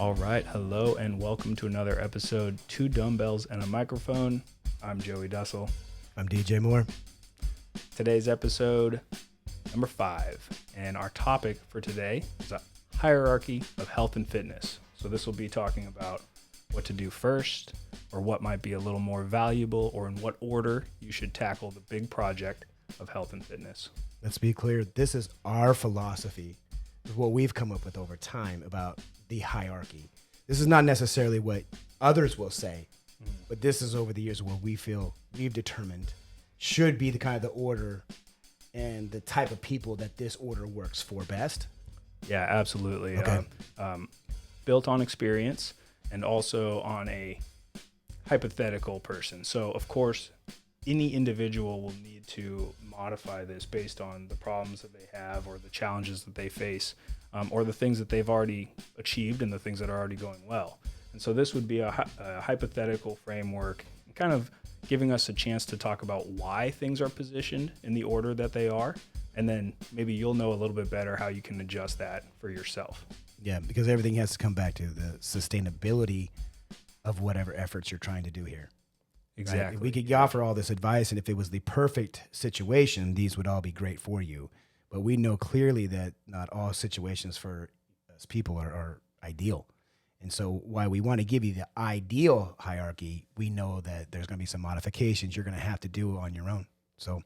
All right, hello and welcome to another episode, Two Dumbbells and a Microphone. I'm Joey Dussel. I'm DJ Moore. Today's episode, number 5, and our topic for today is a hierarchy of health and fitness. So this will be talking about what to do first, or what might be a little more valuable, or in what order you should tackle the big project of health and fitness. Let's be clear, this is our philosophy, what we've come up with over time about the hierarchy. This is not necessarily what others will say, but this is over the years what we feel we've determined should be the kind of the order and the type of people that this order works for best. Yeah, absolutely. Okay. Built on experience and also on a hypothetical person. So, of course, any individual will need to modify this based on the problems that they have or the challenges that they face, or the things that they've already achieved and the things that are already going well. And so this would be a hypothetical framework, kind of giving us a chance to talk about why things are positioned in the order that they are. And then maybe you'll know a little bit better how you can adjust that for yourself. Yeah, because everything has to come back to the sustainability of whatever efforts you're trying to do here. Exactly. Right? We could offer all this advice, and if it was the perfect situation, these would all be great for you. But we know clearly that not all situations for us people are ideal. And so while we want to give you the ideal hierarchy, we know that there's going to be some modifications you're going to have to do on your own. So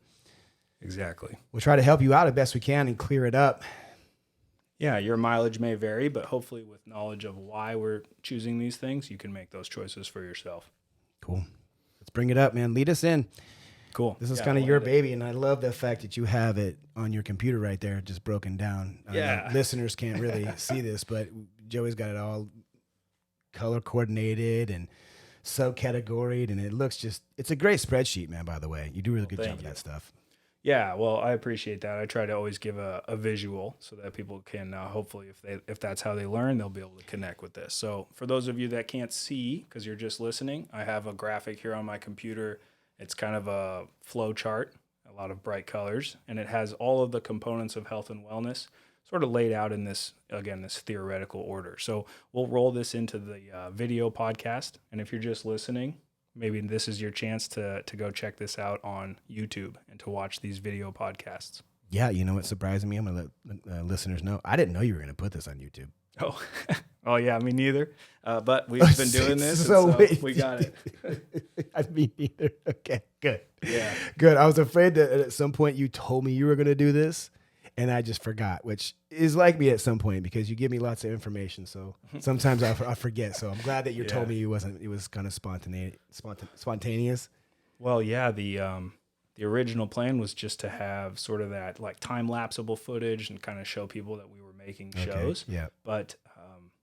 exactly. we'll try to help you out as best we can and clear it up. Yeah, your mileage may vary, but hopefully with knowledge of why we're choosing these things, you can make those choices for yourself. Cool. Let's bring it up, man. Lead us in. Cool. This is kind of your baby, and I love the fact that you have it on your computer right there, just broken down. Yeah. Listeners can't really see this, but Joey's got it all color coordinated and subcategoried, and it looks it's a great spreadsheet, man, by the way. You do a really good job of that stuff. Yeah, well, I appreciate that. I try to always give a visual so that people can hopefully, if that's how they learn, they'll be able to connect with this. So for those of you that can't see because you're just listening, I have a graphic here on my computer. It's kind of a flow chart, a lot of bright colors, and it has all of the components of health and wellness sort of laid out in this theoretical order. So we'll roll this into the video podcast, and if you're just listening, maybe this is your chance to go check this out on YouTube and to watch these video podcasts. Yeah, you know what's surprising me? I'm going to let listeners know. I didn't know you were going to put this on YouTube. Oh, oh yeah, me neither. But we've been doing this, so we got it. Me neither. Okay, good. Yeah. Good. I was afraid that at some point you told me you were going to do this, and I just forgot, which is like me at some point because you give me lots of information. So sometimes I forget. So I'm glad that you told me it was kind of spontaneous. Well, yeah, the original plan was just to have sort of that like time-lapseable footage and kind of show people that we were making shows. Yeah. But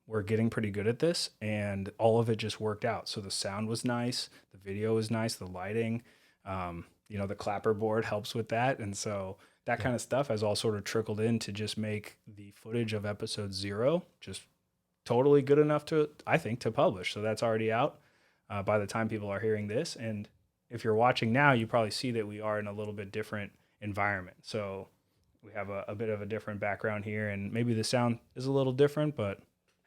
we're getting pretty good at this, and all of it just worked out. So the sound was nice, the video was nice, the lighting, the clapper board helps with that. And so that kind of stuff has all sort of trickled in to just make the footage of episode 0 just totally good enough to publish. So that's already out by the time people are hearing this. And if you're watching now, you probably see that we are in a little bit different environment. So we have a bit of a different background here, and maybe the sound is a little different, but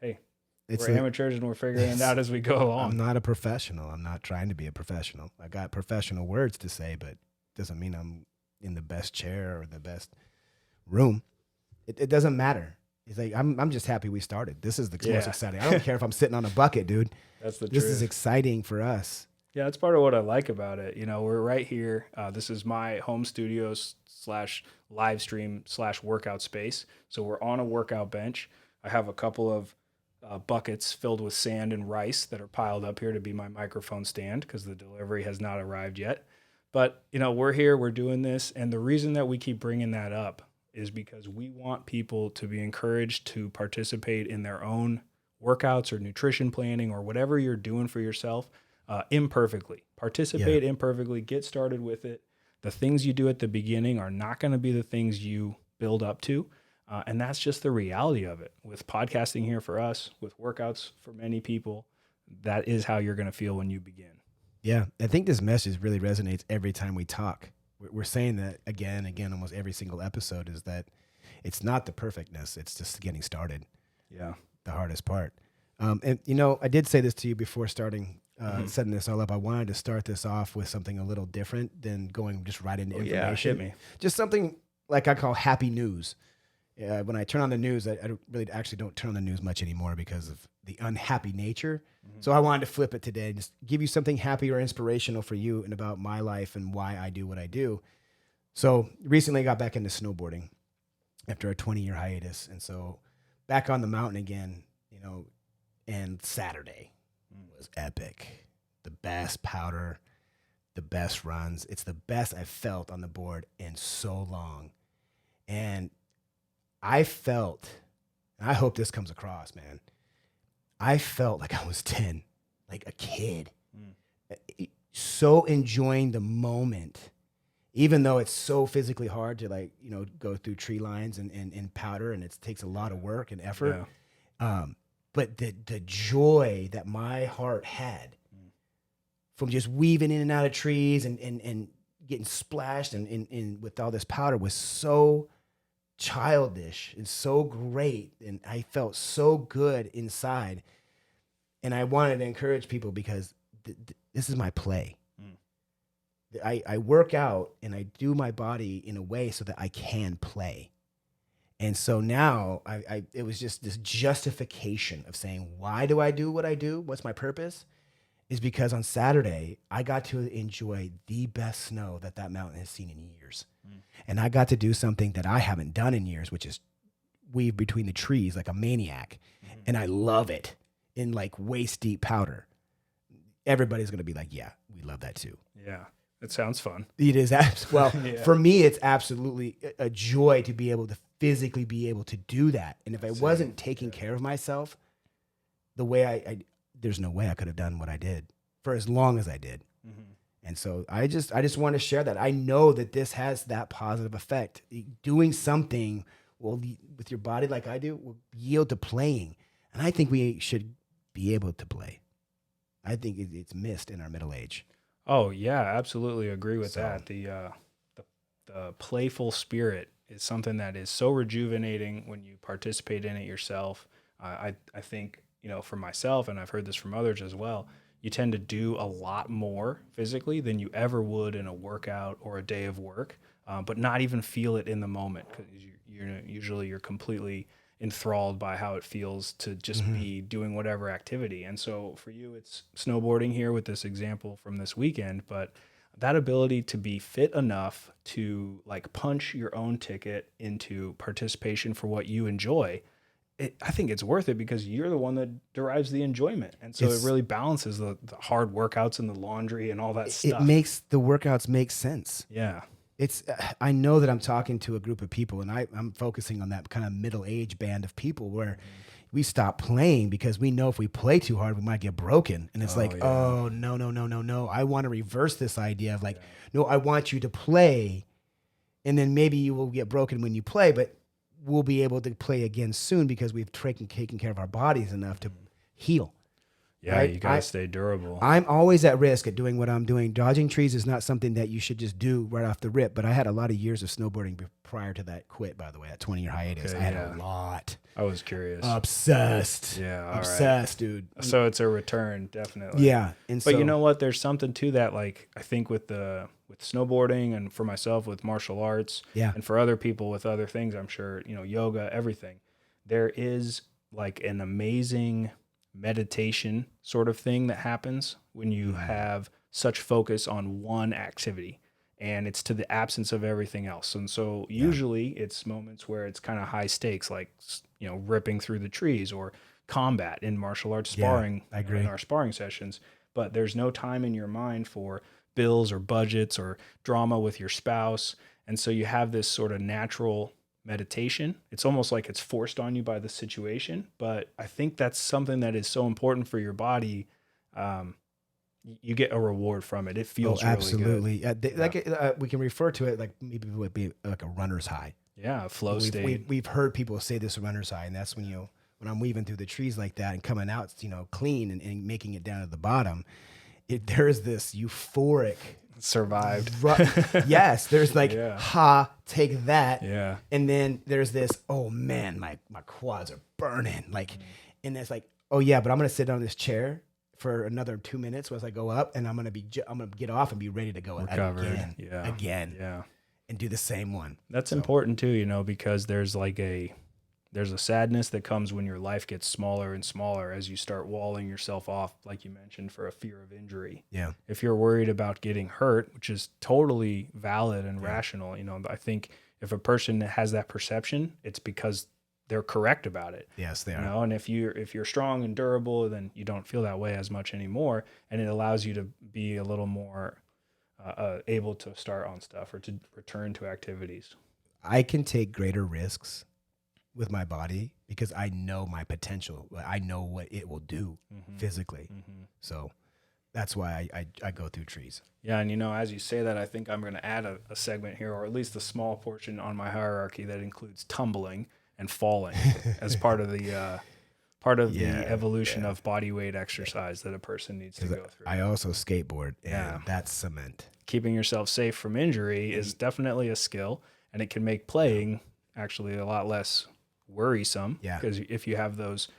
hey, we're amateurs and we're figuring it out as we go along. I'm not a professional. I'm not trying to be a professional. I got professional words to say, but doesn't mean I'm in the best chair or the best room. It doesn't matter. It's like I'm just happy we started. This is the most exciting. I don't care if I'm sitting on a bucket, dude. That's the truth. This is exciting for us. Yeah, that's part of what I like about it. We're right here. This is my home studio / live stream / workout space. So we're on a workout bench. I have a couple of buckets filled with sand and rice that are piled up here to be my microphone stand because the delivery has not arrived yet. But, we're here, we're doing this. And the reason that we keep bringing that up is because we want people to be encouraged to participate in their own workouts or nutrition planning or whatever you're doing for yourself imperfectly. Participate imperfectly, get started with it. The things you do at the beginning are not going to be the things you build up to. And that's just the reality of it. With podcasting here for us, with workouts for many people, that is how you're going to feel when you begin. Yeah, I think this message really resonates every time we talk. We're saying that again, almost every single episode is that it's not the perfectness. It's just getting started. Yeah. The hardest part. And I did say this to you before starting setting this all up. I wanted to start this off with something a little different than going just right into information. Yeah, hit me. Just something like I call happy news. When I turn on the news, I really actually don't turn on the news much anymore because of the unhappy nature. Mm-hmm. So I wanted to flip it today and just give you something happy or inspirational for you and about my life and why I do what I do. So recently I got back into snowboarding after a 20-year hiatus. And so back on the mountain again, and Saturday was epic. The best powder, the best runs. It's the best I've felt on the board in so long. And I felt, and I hope this comes across, man, I felt like I was 10, like a kid. So enjoying the moment, even though it's so physically hard to go through tree lines and powder, and it takes a lot of work and effort. Yeah. But the joy that my heart had from just weaving in and out of trees and getting splashed and with all this powder was so childish and so great. And I felt so good inside. And I wanted to encourage people because this is my play. I work out and I do my body in a way so that I can play. And so now it was just this justification of saying, why do I do what I do? What's my purpose? Is because on Saturday, I got to enjoy the best snow that mountain has seen in years. And I got to do something that I haven't done in years, which is weave between the trees like a maniac. And I love it in like waist deep powder. Everybody's going to be like, yeah, we love that too. Yeah. It sounds fun. It is. Well, yeah. For me, it's absolutely a joy to be able to physically be able to do that. And if I wasn't taking care of myself the way there's no way I could have done what I did for as long as I did. Mm-hmm. And so I just want to share that. I know that this has that positive effect. Doing something with your body like I do will yield to playing. And I think we should be able to play. I think it's missed in our middle age. Oh yeah, absolutely agree with that. The playful spirit is something that is so rejuvenating when you participate in it yourself. I think, for myself, and I've heard this from others as well, you tend to do a lot more physically than you ever would in a workout or a day of work, but not even feel it in the moment because you're completely enthralled by how it feels to just be doing whatever activity. And so for you, it's snowboarding here with this example from this weekend, but that ability to be fit enough to like punch your own ticket into participation for what you enjoy, I think it's worth it because you're the one that derives the enjoyment. And so it really balances the hard workouts and the laundry and all that stuff. It makes the workouts make sense. Yeah. I know that I'm talking to a group of people and I'm focusing on that kind of middle-aged band of people where we stop playing because we know if we play too hard, we might get broken. And it's oh, no. I want to reverse this idea of no, I want you to play and then maybe you will get broken when you play, but we'll be able to play again soon because we've taken care of our bodies enough to heal. Yeah, right? You got to stay durable. I'm always at risk at doing what I'm doing. Dodging trees is not something that you should just do right off the rip, but I had a lot of years of snowboarding prior to that quit, by the way, that 20-year hiatus. Okay, I had a lot. I was curious. Obsessed. Yeah, obsessed, right. Dude. So it's a return, definitely. Yeah. But you know what? There's something to that, like I think with snowboarding and for myself with martial arts and for other people with other things, I'm sure, yoga, everything. There is like an amazing meditation sort of thing that happens when you have such focus on one activity and it's to the absence of everything else. And so usually it's moments where it's kind of high stakes, like, ripping through the trees or combat in martial arts sparring. I agree. In our sparring sessions, but there's no time in your mind for bills or budgets or drama with your spouse. And so you have this sort of natural meditation. It's almost like it's forced on you by the situation, but I think that's something that is so important for your body. You get a reward from it. It feels absolutely really good. We can refer to it like maybe it would be like a runner's high. Yeah, flow state. We've heard people say this runner's high, and that's when when I'm weaving through the trees like that and coming out, clean and making it down to the bottom. There's this euphoric. Survived. Yes, there's take that. Yeah. And then there's this, oh man, my quads are burning. And it's like, oh yeah, but I'm going to sit on this chair for another 2 minutes once I go up, and I'm going to get off and be ready to go Recovered. again, Yeah. and do the same one. That's important too, you know, because there's a sadness that comes when your life gets smaller and smaller as you start walling yourself off, like you mentioned, for a fear of injury. Yeah. If you're worried about getting hurt, which is totally valid and rational, you know, I think if a person has that perception, it's because they're correct about it. Yes, they are. You know, and if you're strong and durable, then you don't feel that way as much anymore, and it allows you to be a little more able to start on stuff or to return to activities. I can take greater risks with my body because I know my potential. I know what it will do physically. So that's why I go through trees. Yeah, and you know, as you say that, I think I'm going to add a segment here, or at least a small portion on my hierarchy that includes tumbling and falling as part of the evolution of body weight exercise that a person needs to go through. I also skateboard, and that's cement. Keeping yourself safe from injury is definitely a skill, and it can make playing actually a lot less worrisome. Yeah. Because if you have those,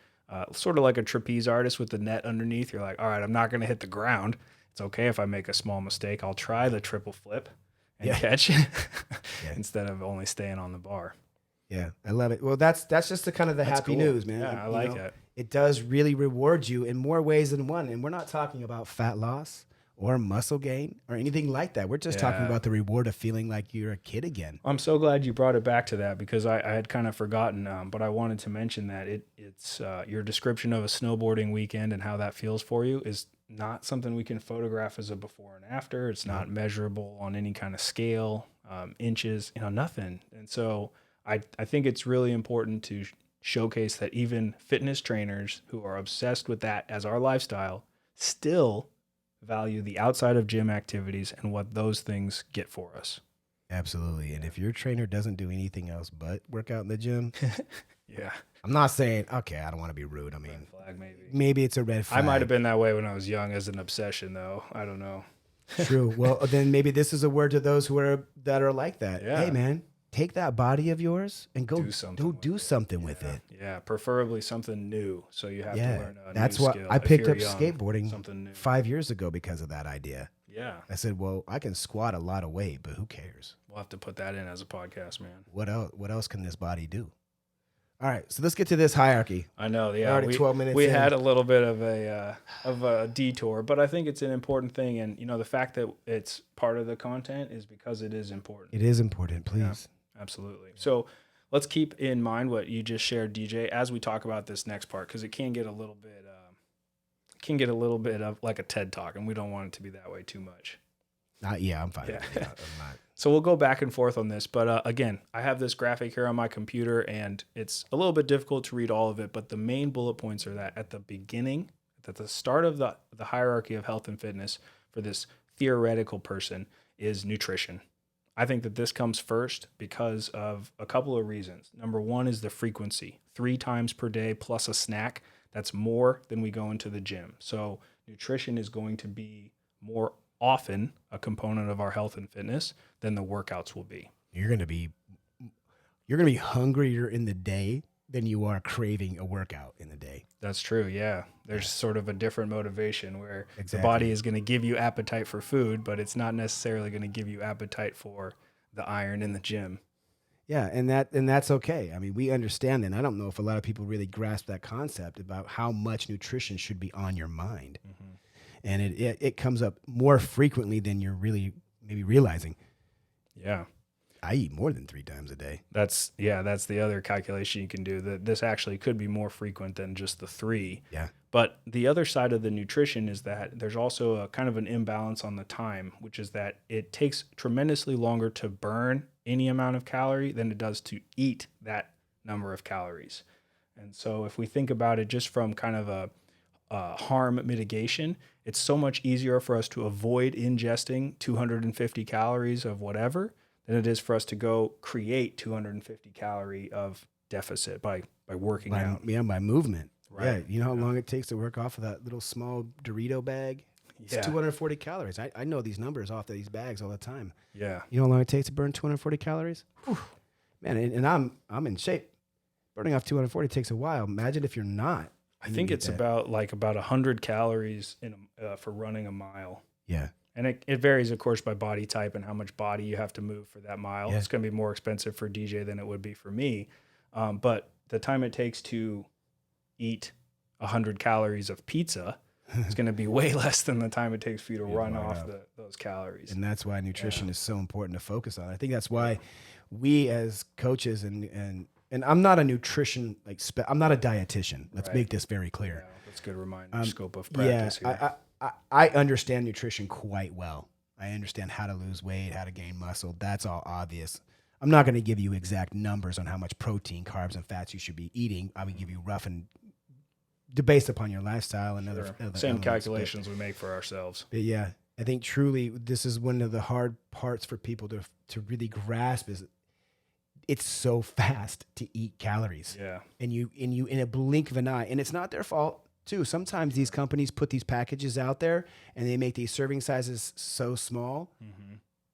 sort of like a trapeze artist with the net underneath, you're like, all right, I'm not going to hit the ground. It's okay if I make a small mistake. I'll try the triple flip and catch it instead of only staying on the bar. Yeah, I love it. Well, that's just the kind of that's happy news, man. Yeah, I like it. It does really reward you in more ways than one. And we're not talking about fat loss or muscle gain or anything like that. We're just talking about the reward of feeling like you're a kid again. I'm so glad you brought it back to that because I had kind of forgotten, but I wanted to mention that it's your description of a snowboarding weekend and how that feels for you is not something we can photograph as a before and after. It's not measurable on any kind of scale, inches, nothing. And so I think it's really important to showcase that even fitness trainers who are obsessed with that as our lifestyle still value the outside of gym activities and what those things get for us. Absolutely. And if your trainer doesn't do anything else but work out in the gym, I'm not saying, okay, I don't want to be rude. I mean, red flag maybe it's a red flag. I might have been that way when I was young as an obsession, though. I don't know. True. Well, then maybe this is a word to those who are like that. Yeah. Hey, man, take that body of yours and go do something with it. Yeah, preferably something new. So you have to learn a That's new what skill. I If picked you're up young, skateboarding something new. 5 years ago because of that idea. Yeah. I said, well, I can squat a lot of weight, but who cares? We'll have to put that in as a podcast, man. What else can this body do? All right, so let's get to this hierarchy. I know. Yeah, We're already 12 minutes we in. had a little bit of a detour, but I think it's an important thing. And, the fact that it's part of the content is because it is important. It is important, please. Yeah, absolutely. So let's keep in mind what you just shared, DJ, as we talk about this next part, because it can get a little bit of like a TED Talk, and we don't want it to be that way too much. I'm fine. Yeah. I'm not. So we'll go back and forth on this, but again, I have this graphic here on my computer, and it's a little bit difficult to read all of it, but the main bullet points are that at the beginning, at the start of the hierarchy of health and fitness for this theoretical person is nutrition. I think that this comes first because of a couple of reasons. Number one is the frequency. 3 times per day plus a snack. That's more than we go into the gym. So nutrition is going to be more often a component of our health and fitness than the workouts will be. You're going to be hungrier in the day than you are craving a workout in the day. That's true. Yeah. There's sort of a different motivation where the body is going to give you appetite for food, but it's not necessarily going to give you appetite for the iron in the gym. Yeah, and that's okay. I mean, we understand that. And I don't know if a lot of people really grasp that concept about how much nutrition should be on your mind. Mm-hmm. And it comes up more frequently than you're really maybe realizing. Yeah. I eat more than 3 times a day. That's the other calculation you can do. That this actually could be more frequent than just the 3. Yeah. But the other side of the nutrition is that there's also a kind of an imbalance on the time, which is that it takes tremendously longer to burn any amount of calorie than it does to eat that number of calories. And so if we think about it just from kind of a harm mitigation, it's so much easier for us to avoid ingesting 250 calories of whatever than it is for us to go create 250 calorie of deficit by working out. Yeah, by movement. Right. Yeah, you know how long it takes to work off of that little small Dorito bag? It's 240 calories. I know these numbers off of these bags all the time. Yeah. You know how long it takes to burn 240 calories? Whew. Man, and I'm in shape. Burning off 240 takes a while. Imagine if you're not. I think it's about 100 calories for running a mile. Yeah. And it varies, of course, by body type and how much body you have to move for that mile. Yeah. It's going to be more expensive for DJ than it would be for me. But the time it takes to eat 100 calories of pizza is going to be way less than the time it takes for you to run off those calories. And that's why nutrition is so important to focus on. I think that's why we as coaches and I'm not a nutrition, I'm not a dietitian. Let's make this very clear. Yeah, that's a good reminder. Scope of practice here. I understand nutrition quite well. I understand how to lose weight, how to gain muscle. That's all obvious. I'm not going to give you exact numbers on how much protein, carbs, and fats you should be eating. I would give you rough and based upon your lifestyle and other same calculations we make for ourselves. But yeah, I think truly this is one of the hard parts for people to really grasp is it's so fast to eat calories. Yeah. And you in a blink of an eye, and it's not their fault. Too. Sometimes these companies put these packages out there and they make these serving sizes so small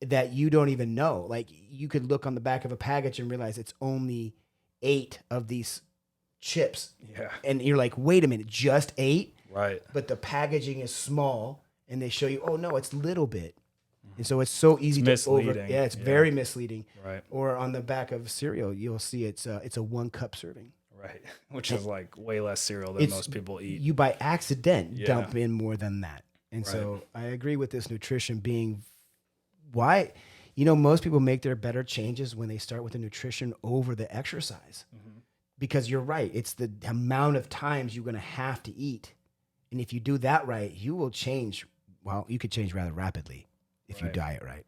that you don't even know. Like you could look on the back of a package and realize it's only 8 of these chips. Yeah. And you're like, wait a minute, just 8? Right. But the packaging is small and they show you, oh no, it's a little bit. And so it's so easy it's to misleading. it's very misleading. Right. Or on the back of cereal, you'll see it's a 1-cup serving. Right, which is way less cereal than most people eat. You by accident dump in more than that. And Right. so I agree with this nutrition being why, most people make their better changes when they start with the nutrition over the exercise. Because you're right. It's the amount of times you're going to have to eat. And if you do that right, you will change. Well, you could change rather rapidly if you diet right.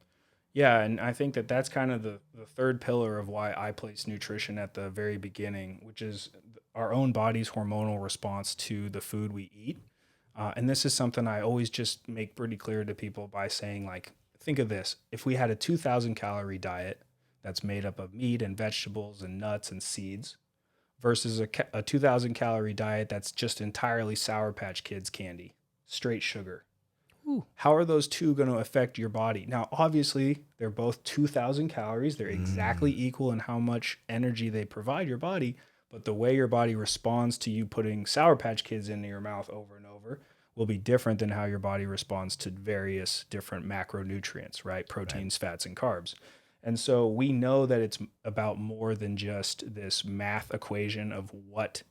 Yeah, and I think that's kind of the third pillar of why I place nutrition at the very beginning, which is our own body's hormonal response to the food we eat. And this is something I always just make pretty clear to people by saying, think of this. If we had a 2,000 calorie diet that's made up of meat and vegetables and nuts and seeds versus a 2,000 calorie diet that's just entirely Sour Patch Kids candy, straight sugar. Ooh. How are those two going to affect your body? Now, obviously, they're both 2,000 calories. They're exactly equal in how much energy they provide your body. But the way your body responds to you putting Sour Patch Kids into your mouth over and over will be different than how your body responds to various different macronutrients, right? Proteins, fats, and carbs. And so we know that it's about more than just this math equation of what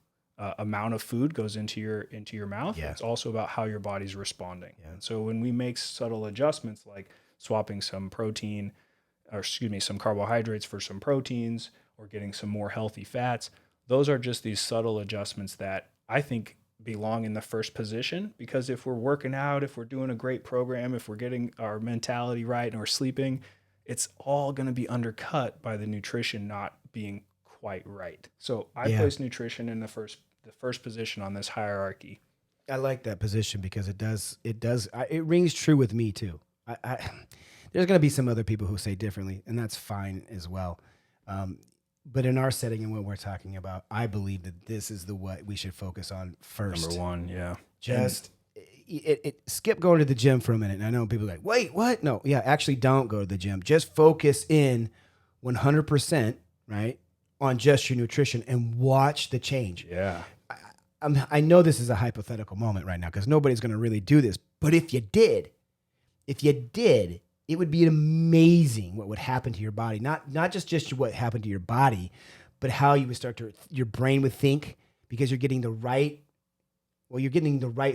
amount of food goes into your mouth. Yeah. It's also about how your body's responding. Yeah. And so when we make subtle adjustments like swapping some some carbohydrates for some proteins or getting some more healthy fats, those are just these subtle adjustments that I think belong in the first position, because if we're working out, if we're doing a great program, if we're getting our mentality right and we're sleeping, it's all going to be undercut by the nutrition not being quite right. So I place nutrition in the first position on this hierarchy. I like that position because it rings true with me too. There's going to be some other people who say differently, and that's fine as well. But in our setting and what we're talking about, I believe that this is what we should focus on first. Number one, yeah. Just skip going to the gym for a minute. And I know people are like, wait, what? No, yeah, actually don't go to the gym. Just focus in 100%, right, on just your nutrition and watch the change. Yeah. I know this is a hypothetical moment right now because nobody's going to really do this. But if you did, it would be amazing what would happen to your body. Not just what happened to your body, but how you would your brain would think, because you're getting the right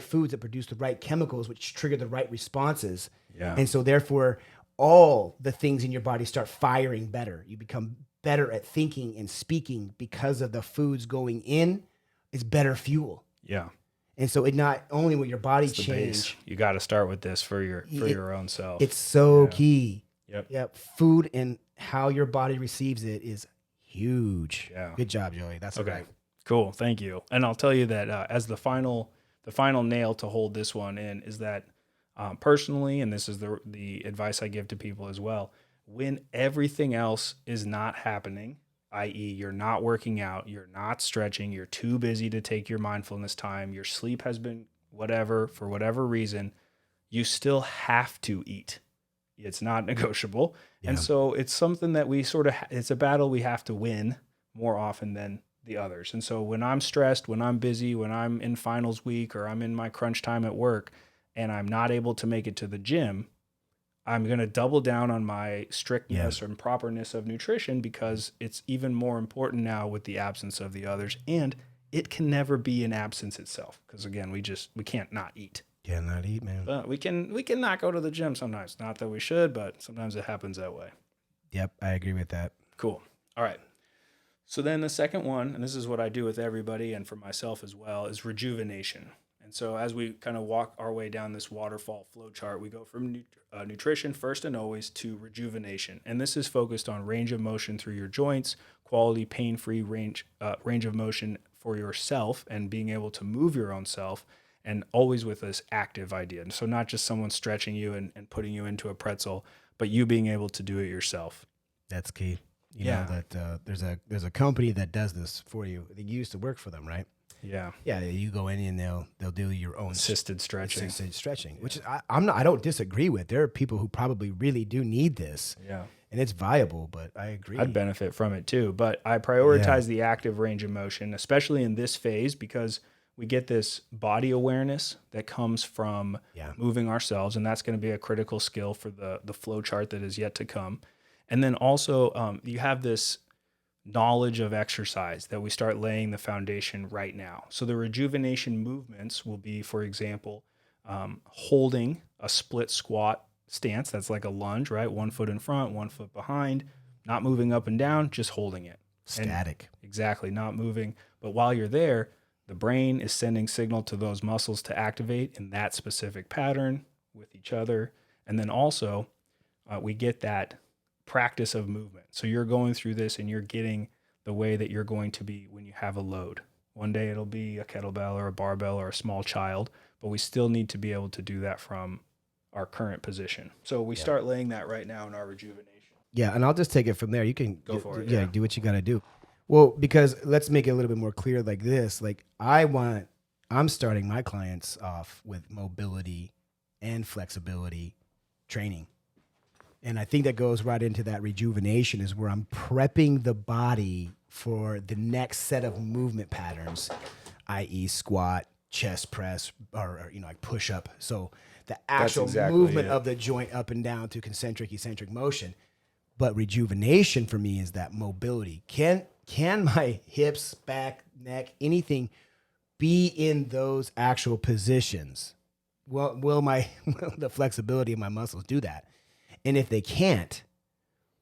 foods that produce the right chemicals, which trigger the right responses. Yeah. And so therefore, all the things in your body start firing better. You become better at thinking and speaking because of the foods going in. It's better fuel. Yeah. And so it not only will your body change. You got to start with this for your own self. It's so key. Yep. Food and how your body receives it is huge. Yeah. Good job, Joey. That's okay. Right. Cool. Thank you. And I'll tell you that as the final nail to hold this one in is that personally, and this is the advice I give to people as well, when everything else is not happening, i.e. you're not working out, you're not stretching, you're too busy to take your mindfulness time, your sleep has been for whatever reason, you still have to eat. It's not negotiable. Yeah. And so it's something that it's a battle we have to win more often than the others. And so when I'm stressed, when I'm busy, when I'm in finals week or I'm in my crunch time at work and I'm not able to make it to the gym, I'm going to double down on my strictness and properness of nutrition because it's even more important now with the absence of the others. And it can never be an absence itself because, again, we can't not eat. Cannot eat, man. But we can not go to the gym sometimes. Not that we should, but sometimes it happens that way. Yep, I agree with that. Cool. All right. So then the second one, and this is what I do with everybody and for myself as well, is rejuvenation. And so as we kind of walk our way down this waterfall flow chart, we go from nutrition first and always to rejuvenation. And this is focused on range of motion through your joints, quality pain-free range of motion for yourself and being able to move your own self, and always with this active idea. And so not just someone stretching you and putting you into a pretzel, but you being able to do it yourself. That's key. You know that there's a company that does this for you. I think you used to work for them, right? Yeah. Yeah, you go in and they'll do your own assisted stretching, which I don't disagree with. There are people who probably really do need this. Yeah. And it's viable, but I agree. I'd benefit from it too, but I prioritize the active range of motion, especially in this phase, because we get this body awareness that comes from moving ourselves, and that's going to be a critical skill for the flow chart that is yet to come. And then also you have this knowledge of exercise that we start laying the foundation right now. So the rejuvenation movements will be, for example, holding a split squat stance. That's like a lunge, right? 1 foot in front, 1 foot behind, not moving up and down, just holding it. Static. Exactly, not moving. But while you're there, the brain is sending signal to those muscles to activate in that specific pattern with each other. And then also we get that practice of movement. So you're going through this and you're getting the way that you're going to be when you have a load. One day it'll be a kettlebell or a barbell or a small child, but we still need to be able to do that from our current position. So we start laying that right now in our rejuvenation. Yeah, and I'll just take it from there. You can go for it. Yeah, do what you got to do. Well, because let's make it a little bit more clear like this. Like I'm starting my clients off with mobility and flexibility training. And I think that goes right into that rejuvenation is where I'm prepping the body for the next set of movement patterns, i.e. squat, chest press, or like push up. So the actual movement of the joint up and down to concentric, eccentric motion. But rejuvenation for me is that mobility. Can my hips, back, neck, anything be in those actual positions? Will the flexibility of my muscles do that? And if they can't,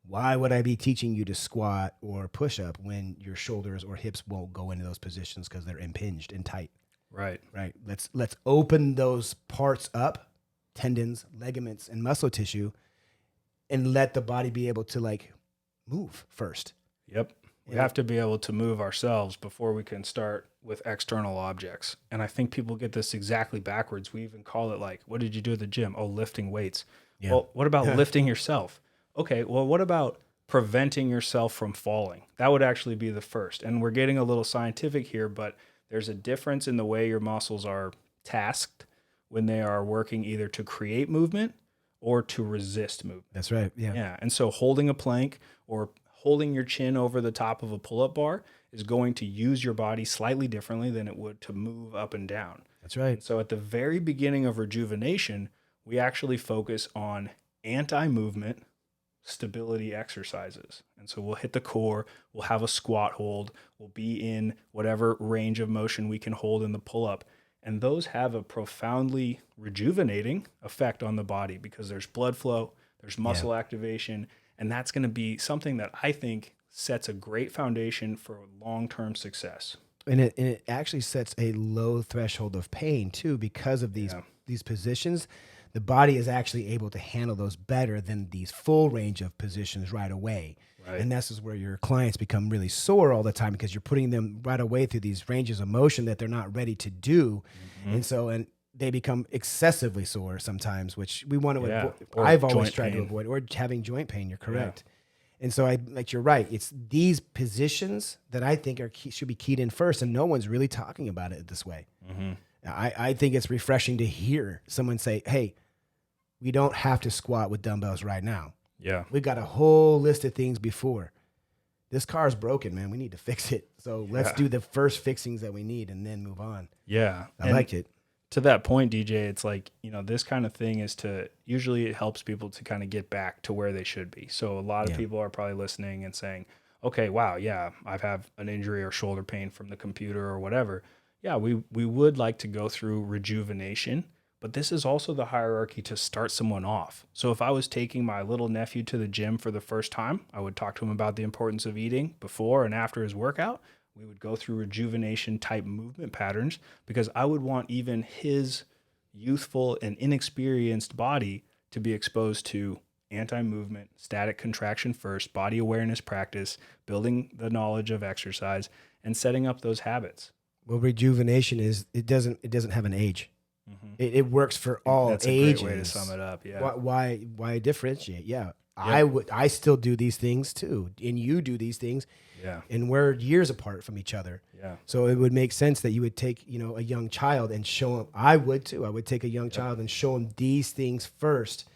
why would I be teaching you to squat or push up when your shoulders or hips won't go into those positions because they're impinged and tight? Right. Let's open those parts up, tendons, ligaments, and muscle tissue, and let the body be able to move first. Yep. We have to be able to move ourselves before we can start with external objects. And I think people get this exactly backwards. We even call it what did you do at the gym? Oh, lifting weights. Yeah. Well, what about lifting yourself? Okay, well, what about preventing yourself from falling? That would actually be the first. And we're getting a little scientific here, but there's a difference in the way your muscles are tasked when they are working either to create movement or to resist movement. That's right. Yeah. Yeah. And so holding a plank or holding your chin over the top of a pull-up bar is going to use your body slightly differently than it would to move up and down. That's right. So at the very beginning of rejuvenation, we actually focus on anti-movement stability exercises. And so we'll hit the core, we'll have a squat hold, we'll be in whatever range of motion we can hold in the pull-up. And those have a profoundly rejuvenating effect on the body because there's blood flow, there's muscle activation, and that's going to be something that I think sets a great foundation for long-term success. And it actually sets a low threshold of pain too because of these positions. The body is actually able to handle those better than these full range of positions right away. Right. And this is where your clients become really sore all the time because you're putting them right away through these ranges of motion that they're not ready to do. Mm-hmm. And they become excessively sore sometimes, which we want to avoid. I've always tried to avoid, or having joint pain. You're correct. Yeah. And so you're right. It's these positions that I think should be keyed in first, and no one's really talking about it this way. Mm-hmm. I think it's refreshing to hear someone say, hey, we don't have to squat with dumbbells right now. Yeah. We got a whole list of things before. this car's broken, man. We need to fix it. So let's do the first fixings that we need and then move on. Yeah. I liked it. To that point, DJ, it's like, this kind of thing is usually it helps people to kind of get back to where they should be. So a lot of people are probably listening and saying, okay, wow, yeah, I have an injury or shoulder pain from the computer or whatever. Yeah, we would like to go through rejuvenation, but this is also the hierarchy to start someone off. So if I was taking my little nephew to the gym for the first time, I would talk to him about the importance of eating before and after his workout. We would go through rejuvenation type movement patterns because I would want even his youthful and inexperienced body to be exposed to anti-movement, static contraction first, body awareness practice, building the knowledge of exercise, and setting up those habits. Well, rejuvenation it doesn't have an age. Mm-hmm. It works for all ages. That's a great way to sum it up. Yeah. Why differentiate? Yeah. I still do these things too, and you do these things. Yeah. And we're years apart from each other. Yeah. So it would make sense that you would take, a young child and show him. I would too. I would take a young child and show him these things first,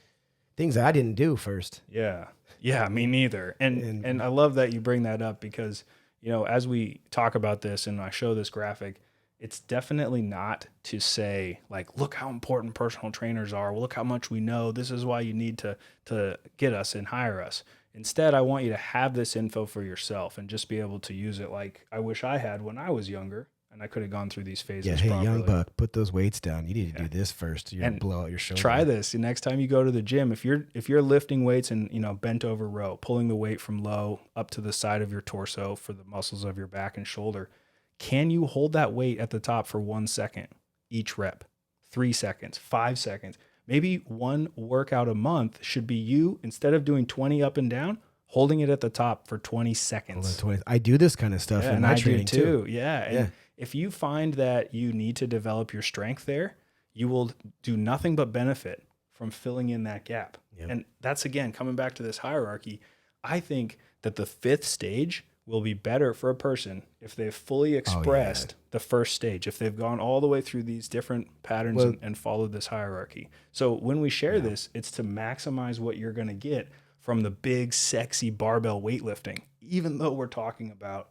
things I didn't do first. Yeah. Yeah, me neither. And I love that you bring that up because, as we talk about this and I show this graphic, it's definitely not to say like, look how important personal trainers are. Well, look how much we know. This is why you need to get us and hire us. Instead, I want you to have this info for yourself and just be able to use it like I wish I had when I was younger and I could have gone through these phases properly. Young buck, put those weights down. You need to do this first. You're going to blow out your shoulder. Try this. The next time you go to the gym, if you're lifting weights and, bent over row, pulling the weight from low up to the side of your torso for the muscles of your back and shoulder, can you hold that weight at the top for 1 second each rep? 3 seconds, 5 seconds. Maybe one workout a month should be you, instead of doing 20 up and down, holding it at the top for 20 seconds. I do this kind of stuff in my training too. Yeah. And if you find that you need to develop your strength there, you will do nothing but benefit from filling in that gap. Yep. And that's, again, coming back to this hierarchy. I think that the 5th stage will be better for a person if they've fully expressed the first stage, if they've gone all the way through these different patterns and followed this hierarchy. So when we share this, it's to maximize what you're going to get from the big, sexy barbell weightlifting, even though we're talking about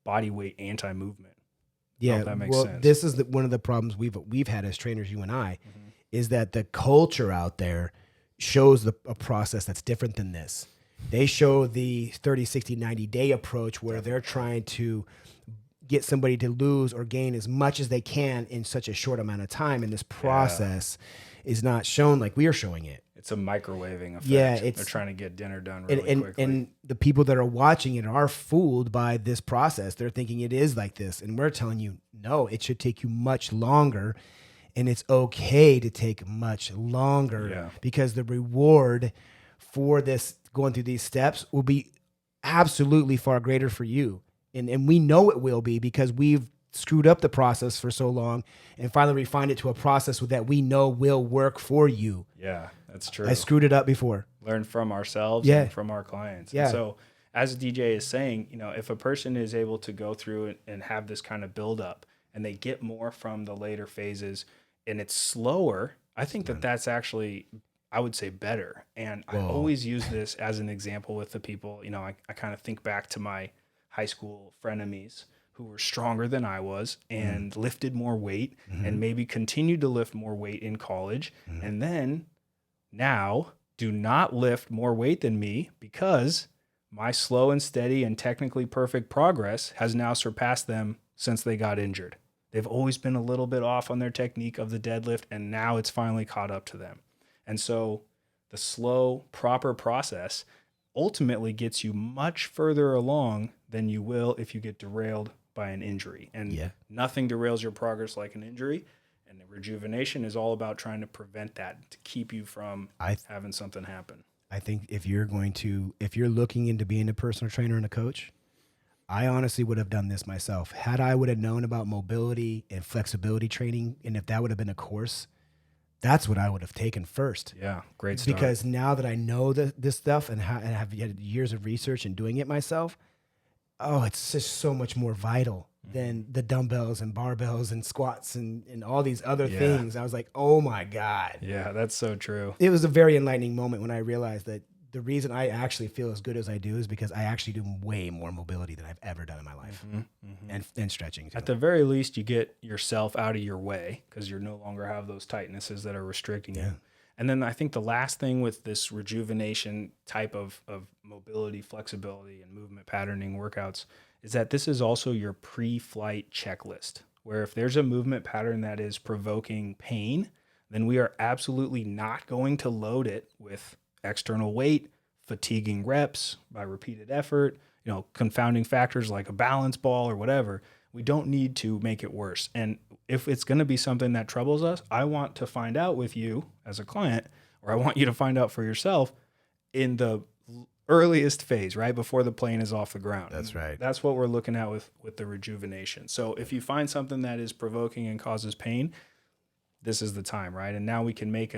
body weight anti-movement. Yeah, that makes sense. This is one of the problems we've had as trainers, you and I, is that the culture out there shows a process that's different than this. They show the 30, 60, 90-day approach where they're trying to get somebody to lose or gain as much as they can in such a short amount of time. And this process is not shown like we are showing it. It's a microwaving effect. Yeah, they're trying to get dinner done really quickly. And the people that are watching it are fooled by this process. They're thinking it is like this. And we're telling you, no, it should take you much longer. And it's okay to take much longer because the reward for this going through these steps will be absolutely far greater for you. And we know it will be because we've screwed up the process for so long and finally refined it to a process that we know will work for you. Yeah, that's true. I screwed it up before. Learn from ourselves and from our clients. Yeah. And so as DJ is saying, if a person is able to go through it and have this kind of buildup and they get more from the later phases and it's slower, I think that's actually, I would say, better. And I always use this as an example with the people, I kind of think back to my high school frenemies who were stronger than I was and lifted more weight and maybe continued to lift more weight in college. And then now do not lift more weight than me because my slow and steady and technically perfect progress has now surpassed them since they got injured. They've always been a little bit off on their technique of the deadlift, and now it's finally caught up to them. And so the slow, proper process ultimately gets you much further along than you will if you get derailed by an injury. And nothing derails your progress like an injury. And the rejuvenation is all about trying to prevent that, to keep you from having something happen. I think if you're looking into being a personal trainer and a coach, I honestly would have done this myself. Had I would have known about mobility and flexibility training, and if that would have been a course, that's what I would have taken first. Yeah, great stuff. Because now that I know this stuff and have had years of research and doing it myself, it's just so much more vital than the dumbbells and barbells and squats and all these other things. I was like, oh my God. Yeah, that's so true. It was a very enlightening moment when I realized that the reason I actually feel as good as I do is because I actually do way more mobility than I've ever done in my life, and stretching too. At the very least, you get yourself out of your way because you no longer have those tightnesses that are restricting you. And then I think the last thing with this rejuvenation type of mobility, flexibility, and movement patterning workouts is that this is also your pre-flight checklist, where if there's a movement pattern that is provoking pain, then we are absolutely not going to load it with external weight, fatiguing reps by repeated effort, confounding factors like a balance ball or whatever. We don't need to make it worse. And if it's going to be something that troubles us, I want to find out with you as a client, or I want you to find out for yourself in the earliest phase, right before the plane is off the ground. That's right. That's what we're looking at with the rejuvenation. So if you find something that is provoking and causes pain, this is the time, right? And now we can make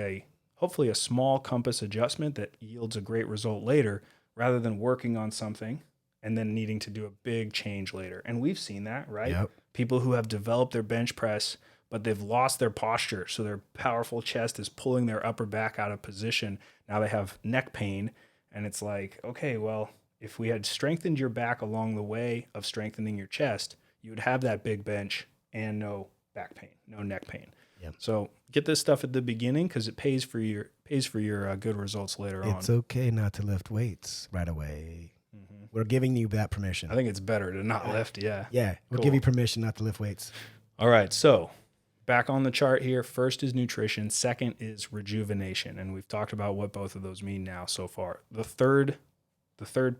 hopefully a small compass adjustment that yields a great result later, rather than working on something and then needing to do a big change later. And we've seen that, right? Yep. People who have developed their bench press, but they've lost their posture. So their powerful chest is pulling their upper back out of position. Now they have neck pain. And it's like, okay, well, if we had strengthened your back along the way of strengthening your chest, you would have that big bench and no back pain, no neck pain. Yep. So get this stuff at the beginning because it pays for your good results later on. It's okay not to lift weights right away. We're giving you that permission. I think it's better to not lift. Yeah. Yeah. We'll Cool. give you permission not to lift weights. All right. So back on the chart here. First is nutrition. Second is rejuvenation. And we've talked about what both of those mean now so far. The third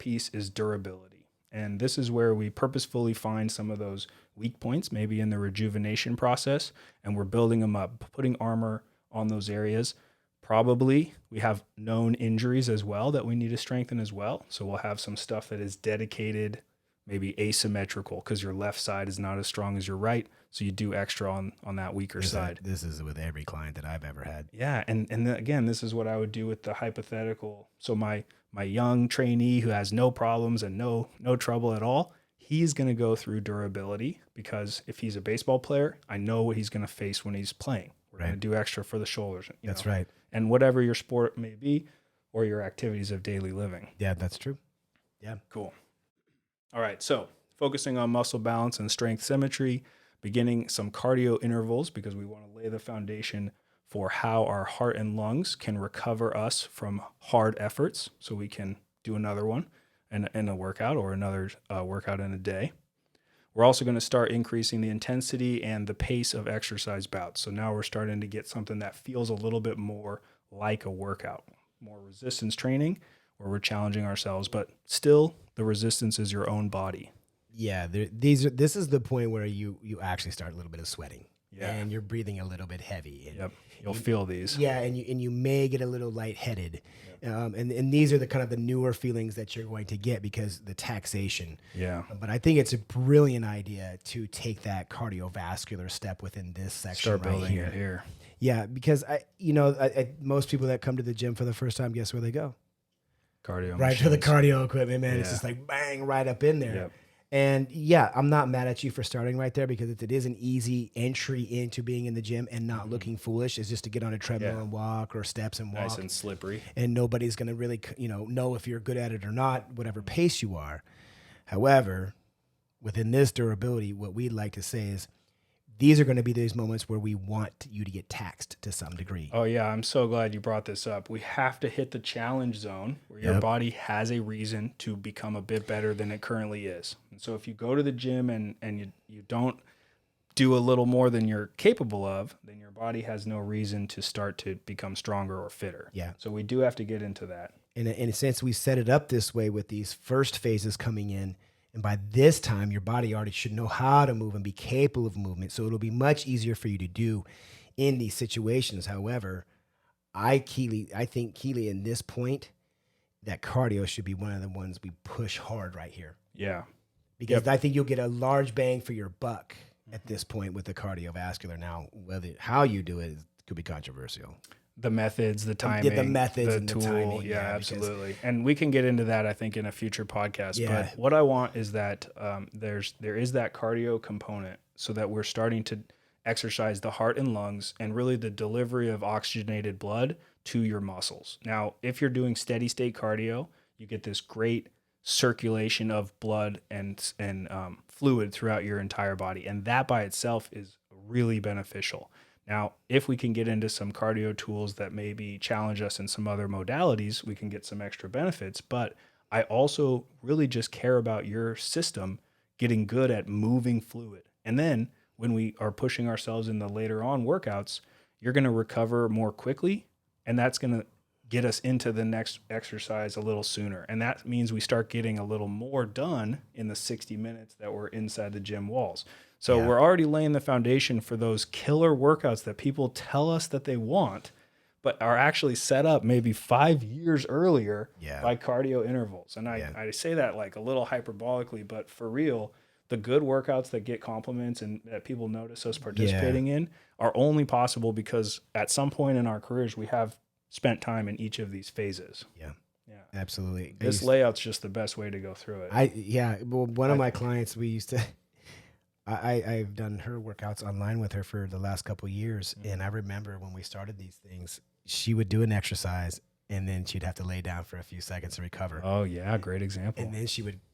piece is durability. And this is where we purposefully find some of those weak points, maybe in the rejuvenation process, and we're building them up, putting armor on those areas. Probably we have known injuries as well that we need to strengthen as well. So we'll have some stuff that is dedicated, maybe asymmetrical, because your left side is not as strong as your right. So you do extra on that weaker side. This is with every client that I've ever had. Yeah. And then again, this is what I would do with the hypothetical. So my young trainee who has no problems and no trouble at all, he's going to go through durability, because if he's a baseball player, I know what he's going to face when he's playing. We're going to do extra for the shoulders. That's right. And whatever your sport may be or your activities of daily living. Yeah, that's true. Yeah. Cool. All right. So focusing on muscle balance and strength symmetry, beginning some cardio intervals, because we want to lay the foundation for how our heart and lungs can recover us from hard efforts, so we can do another one in a workout or another workout in a day. We're also going to start increasing the intensity and the pace of exercise bouts. So now we're starting to get something that feels a little bit more like a workout, more resistance training, where we're challenging ourselves, but still the resistance is your own body. Yeah, this is the point where you actually start a little bit of sweating. Yeah. And you're breathing a little bit heavy. And Yep. You'll feel these. Yeah, and you may get a little lightheaded. And these are the kind of the newer feelings that you're going to get because the taxation. Yeah. But I think it's a brilliant idea to take that cardiovascular step within this section. Start right building here. it here. Yeah, because most people that come to the gym for the first time, guess where they go? Cardio. Right to the machines. cardio equipment, man. It's Yeah. just like bang, right up in there. Yep. And yeah, I'm not mad at you for starting right there, because it is an easy entry into being in the gym and not looking foolish. It's just to get on a treadmill and walk, or steps and walk. Nice and slippery. And nobody's going to really, know if you're good at it or not, whatever pace you are. However, within this durability, what we'd like to say is these are going to be those moments where we want you to get taxed to some degree. Oh, yeah. I'm so glad you brought this up. We have to hit the challenge zone where your body has a reason to become a bit better than it currently is. And so if you go to the gym and you don't do a little more than you're capable of, then your body has no reason to start to become stronger or fitter. Yeah. So we do have to get into that. And since we set it up this way with these first phases coming in, and by this time, your body already should know how to move and be capable of movement. So it'll be much easier for you to do in these situations. However, I think, Keely, in this point, that cardio should be one of the ones we push hard right here. Yeah. Because I think you'll get a large bang for your buck at this point with the cardiovascular. Now, how you do it could be controversial. The methods, the timing, the methods the and tool. the timing. Yeah, absolutely. And we can get into that, I think, in a future podcast. Yeah. But what I want is that there is that cardio component, so that we're starting to exercise the heart and lungs and really the delivery of oxygenated blood to your muscles. Now, if you're doing steady state cardio, you get this great circulation of blood and fluid throughout your entire body. And that by itself is really beneficial. Now, if we can get into some cardio tools that maybe challenge us in some other modalities, we can get some extra benefits. But I also really just care about your system getting good at moving fluid. And then when we are pushing ourselves in the later on workouts, you're going to recover more quickly. And that's going to get us into the next exercise a little sooner. And that means we start getting a little more done in the 60 minutes that we're inside the gym walls. So we're already laying the foundation for those killer workouts that people tell us that they want, but are actually set up maybe 5 years earlier by cardio intervals. And I say that like a little hyperbolically, but for real, the good workouts that get compliments and that people notice us participating in are only possible because at some point in our careers, we have spent time in each of these phases. Yeah, absolutely. This layout's just the best way to go through it. Well, one of my clients, we used to, I've done her workouts online with her for the last couple of years. And I remember when we started these things, she would do an exercise and then she'd have to lay down for a few seconds to recover. Oh yeah. Great example. And then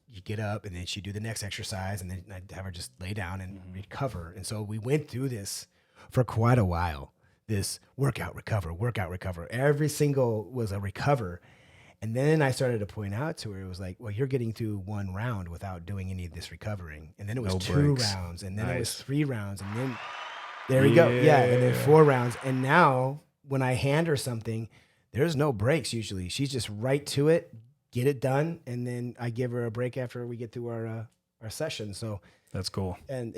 you get up and then she'd do the next exercise and then I'd have her just lay down and recover. And so we went through this for quite a while. This workout, recover. Every single was a recover. And then I started to point out to her, it was like, well, you're getting through one round without doing any of this recovering. And then it was two rounds, and then it was 3 rounds, and then there you go. Yeah, and then 4 rounds. And now when I hand her something, there's no breaks usually. She's just right to it, get it done, and then I give her a break after we get through our session. So that's cool. And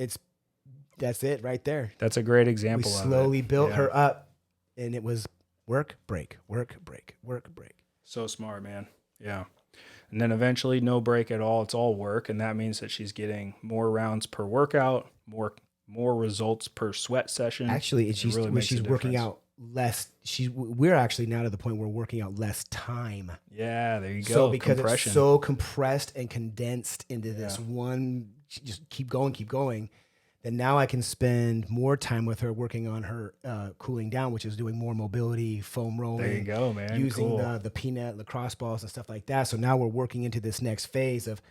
that's it right there. That's a great example. We slowly built her up, and it was work, break, work, break, work, break. So smart, man. Yeah. And then eventually no break at all. It's all work. And that means that she's getting more rounds per workout, more results per sweat session. Actually, she's working out less. We're actually now to the point where we're working out less time. Yeah, there you go. So because it's so compressed and condensed into this one, just keep going. Then now I can spend more time with her working on her cooling down, which is doing more mobility, foam rolling. There you go, man. Using the peanut lacrosse balls and stuff like that. So now we're working into this next phase of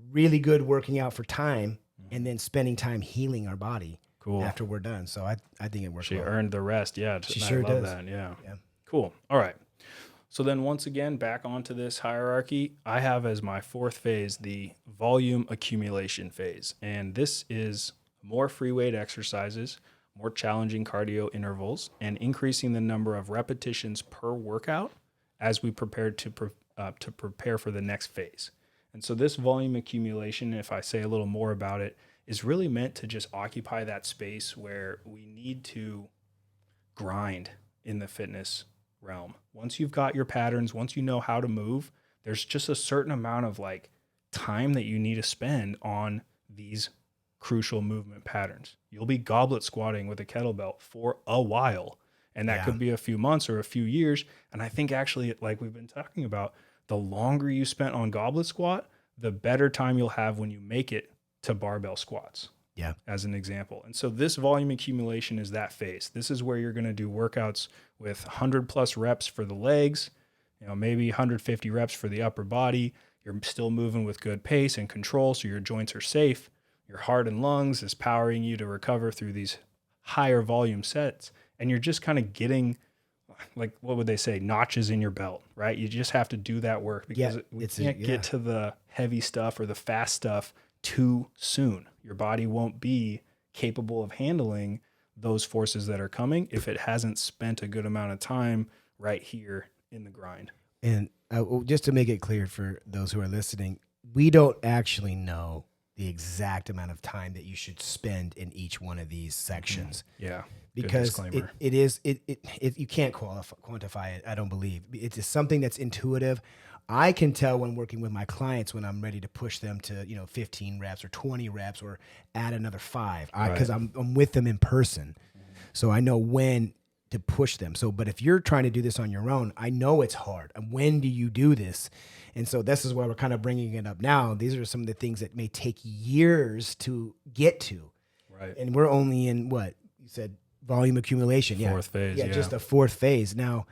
really good working out for time and then spending time healing our body after we're done. So I think it works well. She earned the rest. Yeah. She sure does. That. Yeah. Cool. All right. So then once again, back onto this hierarchy, I have as my 4th phase, the volume accumulation phase. And this is more free weight exercises, more challenging cardio intervals, and increasing the number of repetitions per workout as we prepare to prepare for the next phase. And so this volume accumulation, if I say a little more about it, is really meant to just occupy that space where we need to grind in the fitness realm. Once you've got your patterns, once you know how to move, there's just a certain amount of like time that you need to spend on these crucial movement patterns. You'll be goblet squatting with a kettlebell for a while, and that could be a few months or a few years. And I think actually, like we've been talking about, the longer you spent on goblet squat, the better time you'll have when you make it to barbell squats. Yeah. As an example. And so this volume accumulation is that phase. This is where you're going to do workouts with 100 plus reps for the legs, maybe 150 reps for the upper body. You're still moving with good pace and control, so your joints are safe. Your heart and lungs is powering you to recover through these higher volume sets. And you're just kind of getting, like, what would they say, notches in your belt, right? You just have to do that work because we can't get to the heavy stuff or the fast stuff too soon. Your body won't be capable of handling those forces that are coming if it hasn't spent a good amount of time right here in the grind. And just to make it clear for those who are listening, we don't actually know the exact amount of time that you should spend in each one of these sections. Yeah. Because it you can't quantify it, I don't believe. It's just something that's intuitive. I can tell when working with my clients when I'm ready to push them to 15 reps or 20 reps or add another 5 because I'm with them in person. So I know when to push them. So, but if you're trying to do this on your own, I know it's hard. And when do you do this? And so this is why we're kind of bringing it up now. These are some of the things that may take years to get to. Right. And we're only in what you said, volume accumulation. Fourth phase. Yeah, just the 4th phase. Now,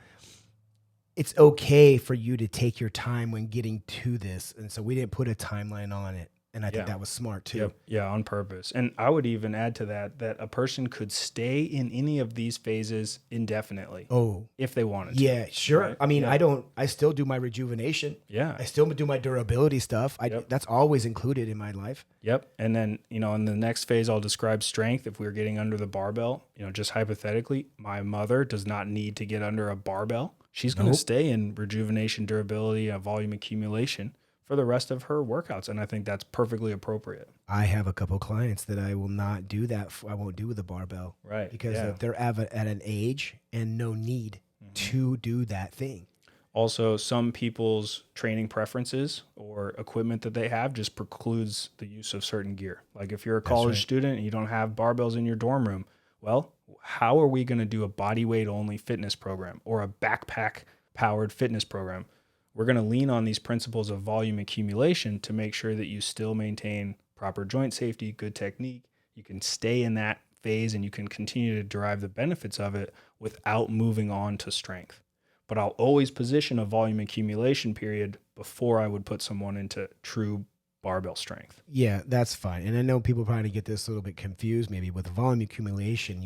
it's okay for you to take your time when getting to this. And so we didn't put a timeline on it. And I think that was smart too. Yep. Yeah, on purpose. And I would even add to that a person could stay in any of these phases indefinitely. Oh, if they wanted to. Sure. Right? I mean, I still do my rejuvenation. Yeah. I still do my durability stuff. That's always included in my life. Yep. And then, in the next phase, I'll describe strength. If we're getting under the barbell, just hypothetically, my mother does not need to get under a barbell. She's going to stay in rejuvenation, durability, and volume accumulation for the rest of her workouts. And I think that's perfectly appropriate. I have a couple clients that I will not do that. I won't do with the barbell. Right. Because they're at an age and no need to do that thing. Also, some people's training preferences or equipment that they have just precludes the use of certain gear. Like if you're a college student and you don't have barbells in your dorm room, well, how are we going to do a body weight only fitness program or a backpack powered fitness program? We're going to lean on these principles of volume accumulation to make sure that you still maintain proper joint safety, good technique. You can stay in that phase and you can continue to derive the benefits of it without moving on to strength. But I'll always position a volume accumulation period before I would put someone into true barbell strength. Yeah, that's fine. And I know people probably get this a little bit confused maybe with volume accumulation.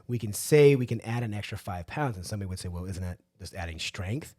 We can say we can add an extra 5 pounds, and somebody would say, well, isn't that just adding strength?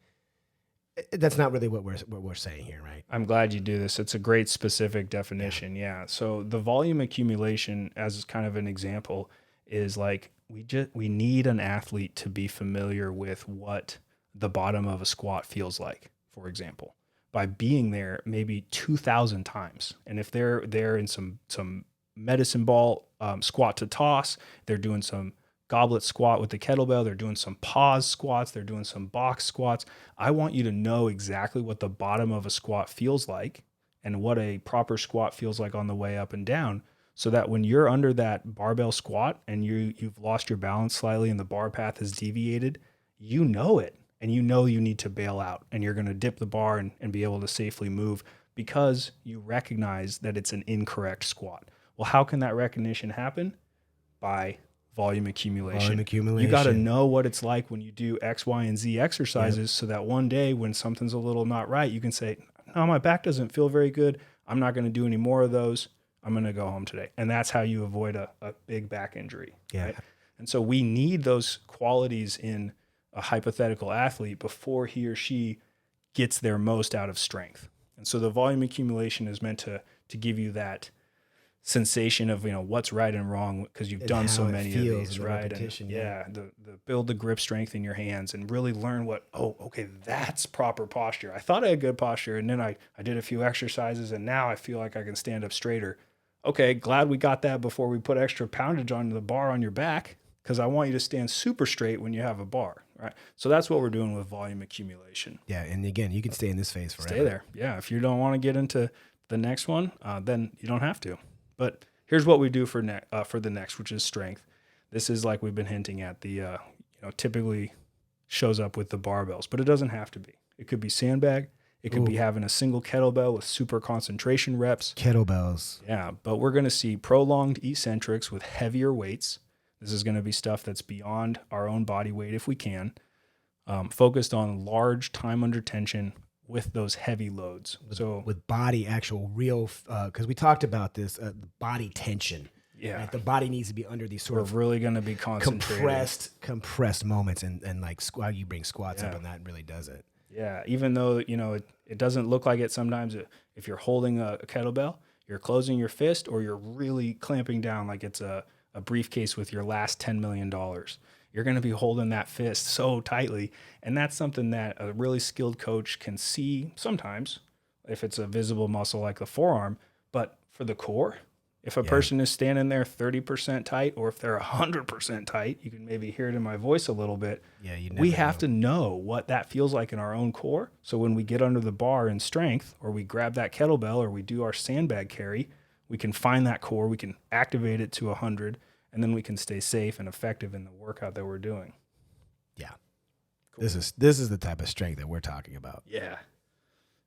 That's not really what we're saying here, right? I'm glad you do this. It's a great specific definition. Yeah. So the volume accumulation, as kind of an example, is like we need an athlete to be familiar with what the bottom of a squat feels like, for example, by being there maybe 2,000 times. And if they're in some medicine ball squat to toss, they're doing some goblet squat with the kettlebell, they're doing some pause squats, they're doing some box squats. I want you to know exactly what the bottom of a squat feels like and what a proper squat feels like on the way up and down, so that when you're under that barbell squat and you've lost your balance slightly and the bar path is deviated, you know it, and you know you need to bail out and you're going to dip the bar and be able to safely move because you recognize that it's an incorrect squat. Well, how can that recognition happen? By volume accumulation. You got to know what it's like when you do X, Y, and Z exercises so that one day when something's a little not right, you can say, no, my back doesn't feel very good. I'm not going to do any more of those. I'm going to go home today. And that's how you avoid a big back injury. Yeah. Right? And so we need those qualities in a hypothetical athlete before he or she gets their most out of strength. And so the volume accumulation is meant to give you that sensation of what's right and wrong because you've done so many of these, right? And the build the grip strength in your hands and really learn okay, that's proper posture. I thought I had good posture, and then I did a few exercises, and now I feel like I can stand up straighter. Okay, glad we got that before we put extra poundage on the bar on your back, because I want you to stand super straight when you have a bar, right? So that's what we're doing with volume accumulation. Yeah, and again, you can stay in this phase forever. Stay there. Yeah, if you don't want to get into the next one, then you don't have to. But here's what we do for the next, which is strength. This is like we've been hinting at. The typically shows up with the barbells, but it doesn't have to be. It could be sandbag. It could be having a single kettlebell with super concentration reps. Kettlebells. Yeah, but we're going to see prolonged eccentrics with heavier weights. This is going to be stuff that's beyond our own body weight if we can. Focused on large time under tension with those heavy loads. With body actual real, because we talked about this, body tension. Yeah. Right? The body needs to be under these sort of really going to be concentrated. compressed moments, and like you bring squats up, and that really does it. Yeah. Even though, it doesn't look like it sometimes. If you're holding a kettlebell, you're closing your fist or you're really clamping down like it's a briefcase with your last $10 million. You're going to be holding that fist so tightly. And that's something that a really skilled coach can see sometimes if it's a visible muscle like the forearm. But for the core, if a person is standing there 30% tight, or if they're 100% tight, you can maybe hear it in my voice a little bit. Yeah, we have to know what that feels like in our own core. So when we get under the bar in strength, or we grab that kettlebell, or we do our sandbag carry, we can find that core, we can activate it to 100, and then we can stay safe and effective in the workout that we're doing. Yeah. Cool. This is the type of strength that we're talking about. Yeah.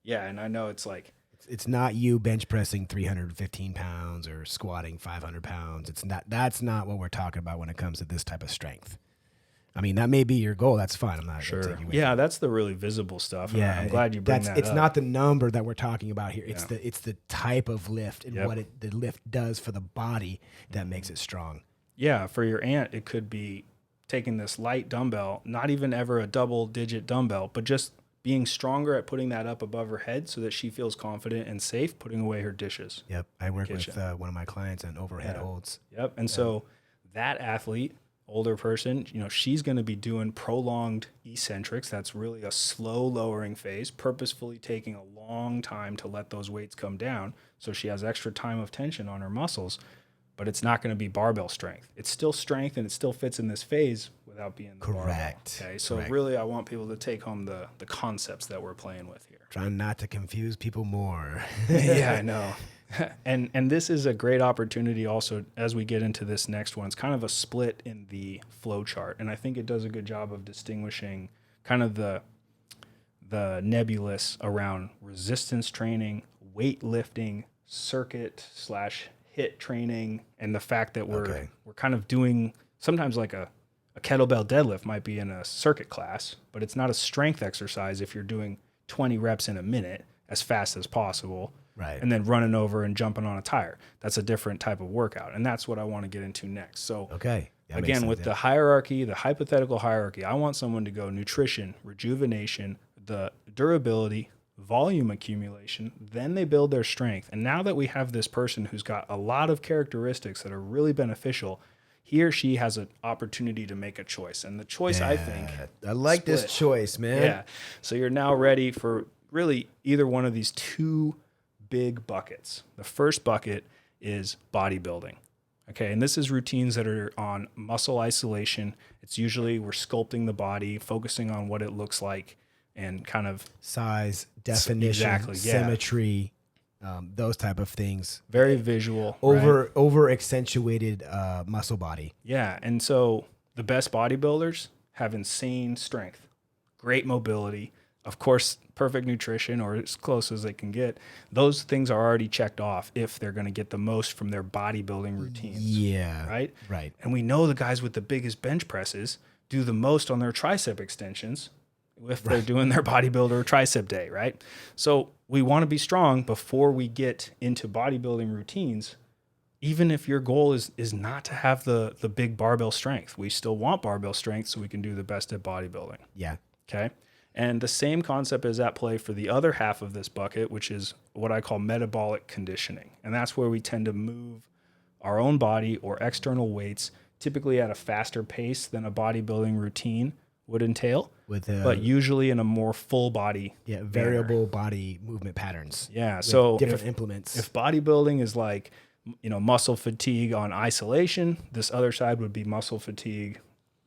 Yeah, and I know it's like, it's not you bench pressing 315 pounds or squatting 500 pounds. That's not what we're talking about when it comes to this type of strength. I mean, that may be your goal. That's fine. I'm not Sure. gonna take you away. Yeah, that's the really visible stuff. Yeah, I'm glad you bring that it's up. not the number that we're talking about here. It's Yeah. it's the type of lift and Yep. what the lift does for the body that makes it strong. Yeah, for your aunt, it could be taking this light dumbbell, not even ever a double-digit dumbbell, but just being stronger at putting that up above her head so that she feels confident and safe putting away her dishes. Yep, I work Kitchen. with one of my clients on overhead Yeah. holds. Yep. And so that athlete, older person, she's going to be doing prolonged eccentrics. That's really a slow lowering phase, purposefully taking a long time to let those weights come down. So she has extra time of tension on her muscles, but it's not going to be barbell strength. It's still strength and it still fits in this phase without being the Correct. barbell. Okay. So Correct. really, I want people to take home the concepts that we're playing with here. Trying not to confuse people more. Yeah, I know. And this is a great opportunity also as we get into this next one. It's kind of a split in the flow chart. And I think it does a good job of distinguishing kind of the nebulous around resistance training, weightlifting, circuit / HIIT training, and the fact that we're kind of doing sometimes like a kettlebell deadlift might be in a circuit class, but it's not a strength exercise if you're doing 20 reps in a minute as fast as possible. Right. And then running over and jumping on a tire. That's a different type of workout. And that's what I want to get into next. So again, with the hierarchy, the hypothetical hierarchy, I want someone to go nutrition, rejuvenation, the durability, volume accumulation, then they build their strength. And now that we have this person who's got a lot of characteristics that are really beneficial, he or she has an opportunity to make a choice. And the choice, I think, I like split. this choice, man. Yeah. So you're now ready for really either one of these two big buckets. The first bucket is bodybuilding. Okay. And this is routines that are on muscle isolation. It's usually we're sculpting the body, focusing on what it looks like and kind of Size, definition, symmetry, those type of things. Very visual. Over accentuated muscle body. Yeah. And so the best bodybuilders have insane strength, great mobility, of course, perfect nutrition or as close as they can get. Those things are already checked off if they're going to get the most from their bodybuilding routines. Yeah. Right? Right. And we know the guys with the biggest bench presses do the most on their tricep extensions if they're doing their bodybuilder tricep day, right? So we want to be strong before we get into bodybuilding routines. Even if your goal is not to have the big barbell strength, we still want barbell strength so we can do the best at bodybuilding. Yeah. Okay. And the same concept is at play for the other half of this bucket, which is what I call metabolic conditioning. And that's where we tend to move our own body or external weights, typically at a faster pace than a bodybuilding routine would entail, but usually in a more full body. Yeah, variable body movement patterns. Yeah. So different implements. If bodybuilding is like, muscle fatigue on isolation, this other side would be muscle fatigue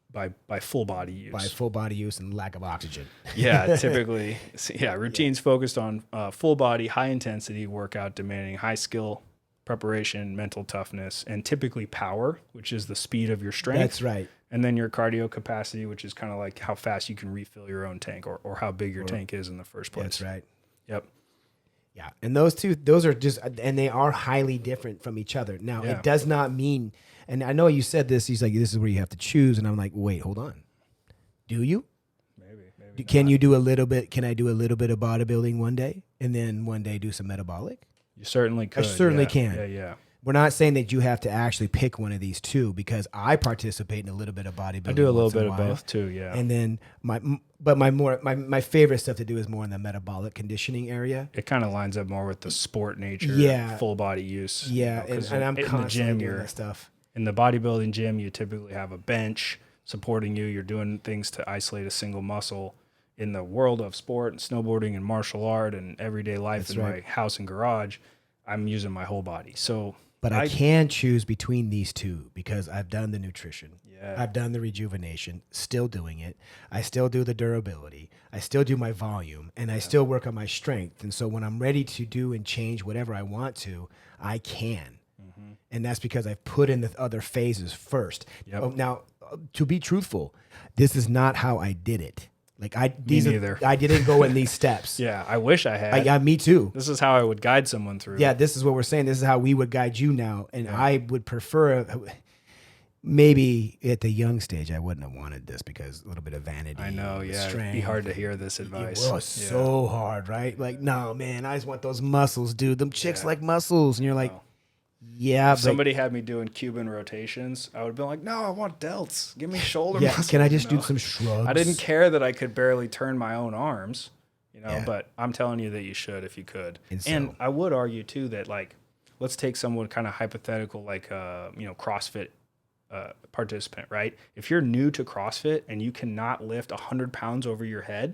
by full body use. By full body use and lack of oxygen. Yeah, typically. Routines focused on full body, high intensity workout demanding high skill, preparation, mental toughness, and typically power, which is the speed of your strength. That's right. And then your cardio capacity, which is kind of like how fast you can refill your own tank or how big your tank is in the first place. That's right. Yep. Yeah. And those are just, and they are highly different from each other. Now, it does not mean, and I know you said this, he's like, this is where you have to choose. And I'm like, wait, hold on. Do you? Maybe. Can you do a little bit? Can I do a little bit of bodybuilding one day and then one day do some metabolic? You certainly could. I certainly can. Yeah. We're not saying that you have to actually pick one of these two because I participate in a little bit of bodybuilding. I do a little bit of both too, yeah. And then my favorite stuff to do is more in the metabolic conditioning area. It kind of lines up more with the sport nature, full body use. Yeah, and I'm constantly doing that stuff. In the bodybuilding gym, you typically have a bench supporting you. You're doing things to isolate a single muscle. In the world of sport and snowboarding and martial art and everyday life my house and garage, I'm using my whole body. But I can choose between these two because I've done the nutrition. Yeah. I've done the rejuvenation, still doing it. I still do the durability. I still do my volume, and I still work on my strength. And so when I'm ready to do and change whatever I want to, I can. Mm-hmm. And that's because I've put in the other phases first. Yep. Now, to be truthful, this is not how I did it. Like I didn't go in these steps. Yeah, I wish I had. Yeah, me too. This is how I would guide someone through. Yeah, this is what we're saying. This is how we would guide you now, and I would prefer. maybe at the young stage, I wouldn't have wanted this because a little bit of vanity. I know, yeah. It'd be hard to hear this advice. It was so hard, right? Like, no, man, I just want those muscles, dude. Them chicks like muscles. And you're like, yeah. If somebody had me doing Cuban rotations, I would have been like, no, I want delts. Give me shoulder muscles. Can I just do some shrugs? I didn't care that I could barely turn my own arms, but I'm telling you that you should if you could. And I would argue, too, that, like, let's take someone kind of hypothetical, like, CrossFit participant, right? If you're new to CrossFit and you cannot lift 100 pounds over your head,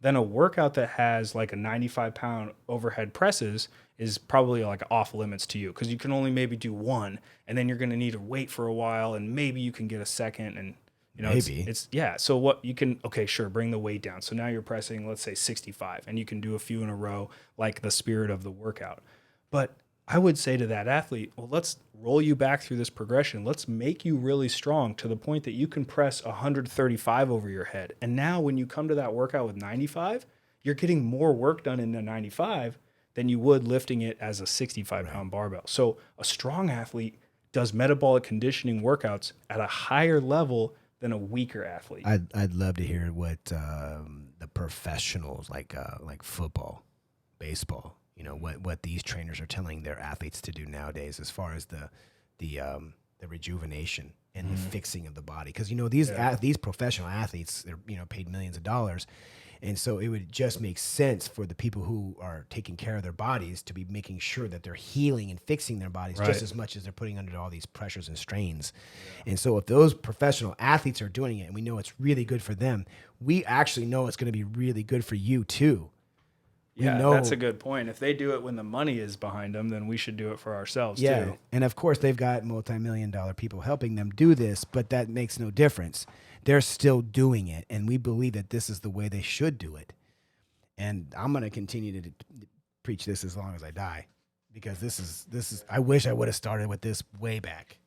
then a workout that has like a 95-pound overhead presses is probably like off limits to you because you can only maybe do one, and then you're going to need to wait for a while, and maybe you can get a second, and it's so what you can, okay, sure, bring the weight down. So now you're pressing, let's say 65, and you can do a few in a row, like the spirit of the workout. But I would say to that athlete, well, let's roll you back through this progression. Let's make you really strong to the point that you can press 135 over your head. And now when you come to that workout with 95, you're getting more work done in the 95 than you would lifting it as a 65-pound barbell. So a strong athlete does metabolic conditioning workouts at a higher level than a weaker athlete. I'd love to hear what the professionals like football, baseball, what these trainers are telling their athletes to do nowadays as far as the rejuvenation and the fixing of the body. Because, these professional athletes, they're, paid millions of dollars. And so it would just make sense for the people who are taking care of their bodies to be making sure that they're healing and fixing their bodies just as much as they're putting under all these pressures and strains. Yeah. And so if those professional athletes are doing it and we know it's really good for them, we actually know it's going to be really good for you too. That's a good point. If they do it when the money is behind them, then we should do it for ourselves too. And of course, they've got multi-million-dollar people helping them do this, but that makes no difference. They're still doing it, and we believe that this is the way they should do it. And I'm going to continue to preach this as long as I die, because this is. I wish I would have started with this way back.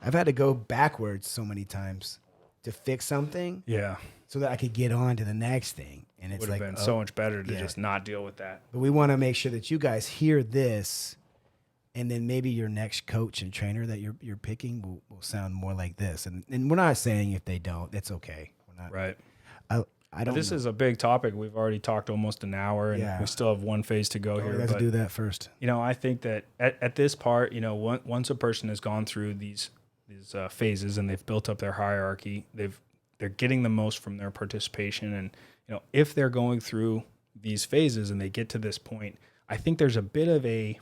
I've had to go backwards so many times to fix something. Yeah. So that I could get on to the next thing. And it's would have been so much better to just not deal with that. But we want to make sure that you guys hear this, and then maybe your next coach and trainer that you're picking will sound more like this. And we're not saying if they don't, it's okay. We're not, right. I don't. This is a big topic. We've already talked almost an hour, and we still have one phase to go here. Let's do that first. I think that at this part, once a person has gone through these phases and they've built up their hierarchy, they're getting the most from their participation. And, if they're going through these phases and they get to this point, I think there's a bit of a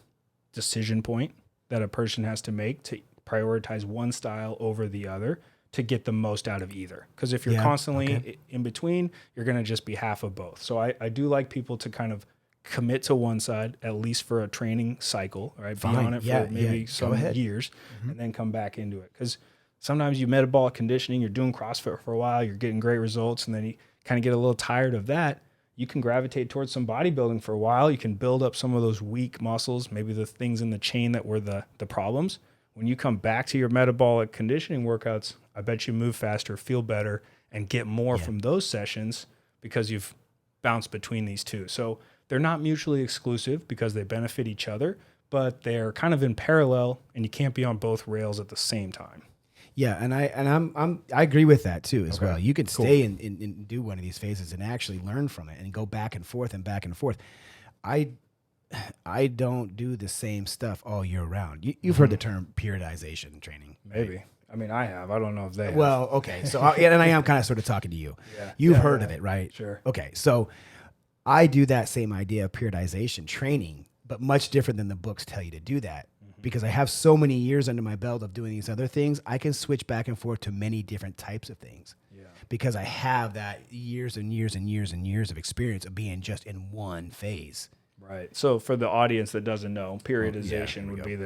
decision point that a person has to make to prioritize one style over the other to get the most out of either. Because if you're constantly in between, you're going to just be half of both. So I do like people to kind of commit to one side, at least for a training cycle, right? Be on it for maybe some years, and then come back into it. Because sometimes you metabolic conditioning, you're doing CrossFit for a while, you're getting great results, and then you kind of get a little tired of that. You can gravitate towards some bodybuilding for a while. You can build up some of those weak muscles, maybe the things in the chain that were the problems. When you come back to your metabolic conditioning workouts, I bet you move faster, feel better, and get more from those sessions because you've bounced between these two. So they're not mutually exclusive because they benefit each other, but they're kind of in parallel, and you can't be on both rails at the same time. Yeah, and I agree with that too as well. You could stay and do one of these phases and actually learn from it and go back and forth and back and forth. I don't do the same stuff all year round. You've heard the term periodization training. Maybe. Right? I mean, I have. I don't know if they have. Well, okay. So and I am kind of sort of talking to you. Yeah. You've heard of it, right? Sure. Okay. So I do that same idea of periodization training, but much different than the books tell you to do that. Because I have so many years under my belt of doing these other things, I can switch back and forth to many different types of things. Yeah. Because I have that years and years and years and years of experience of being just in one phase. Right. So for the audience that doesn't know, periodization would be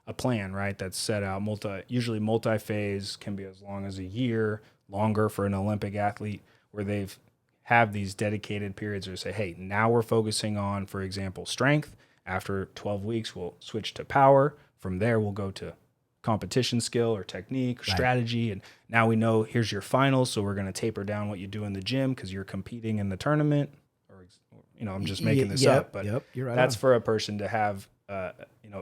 a plan, right? That's set out usually multi-phase, can be as long as a year, longer for an Olympic athlete, where they've have these dedicated periods where they say, hey, now we're focusing on, for example, strength. After 12 weeks, we'll switch to power. From there, we'll go to competition skill or technique or strategy. And now we know here's your finals, so we're going to taper down what you do in the gym because you're competing in the tournament. Or I'm just making this up. But you're right that's for a person to have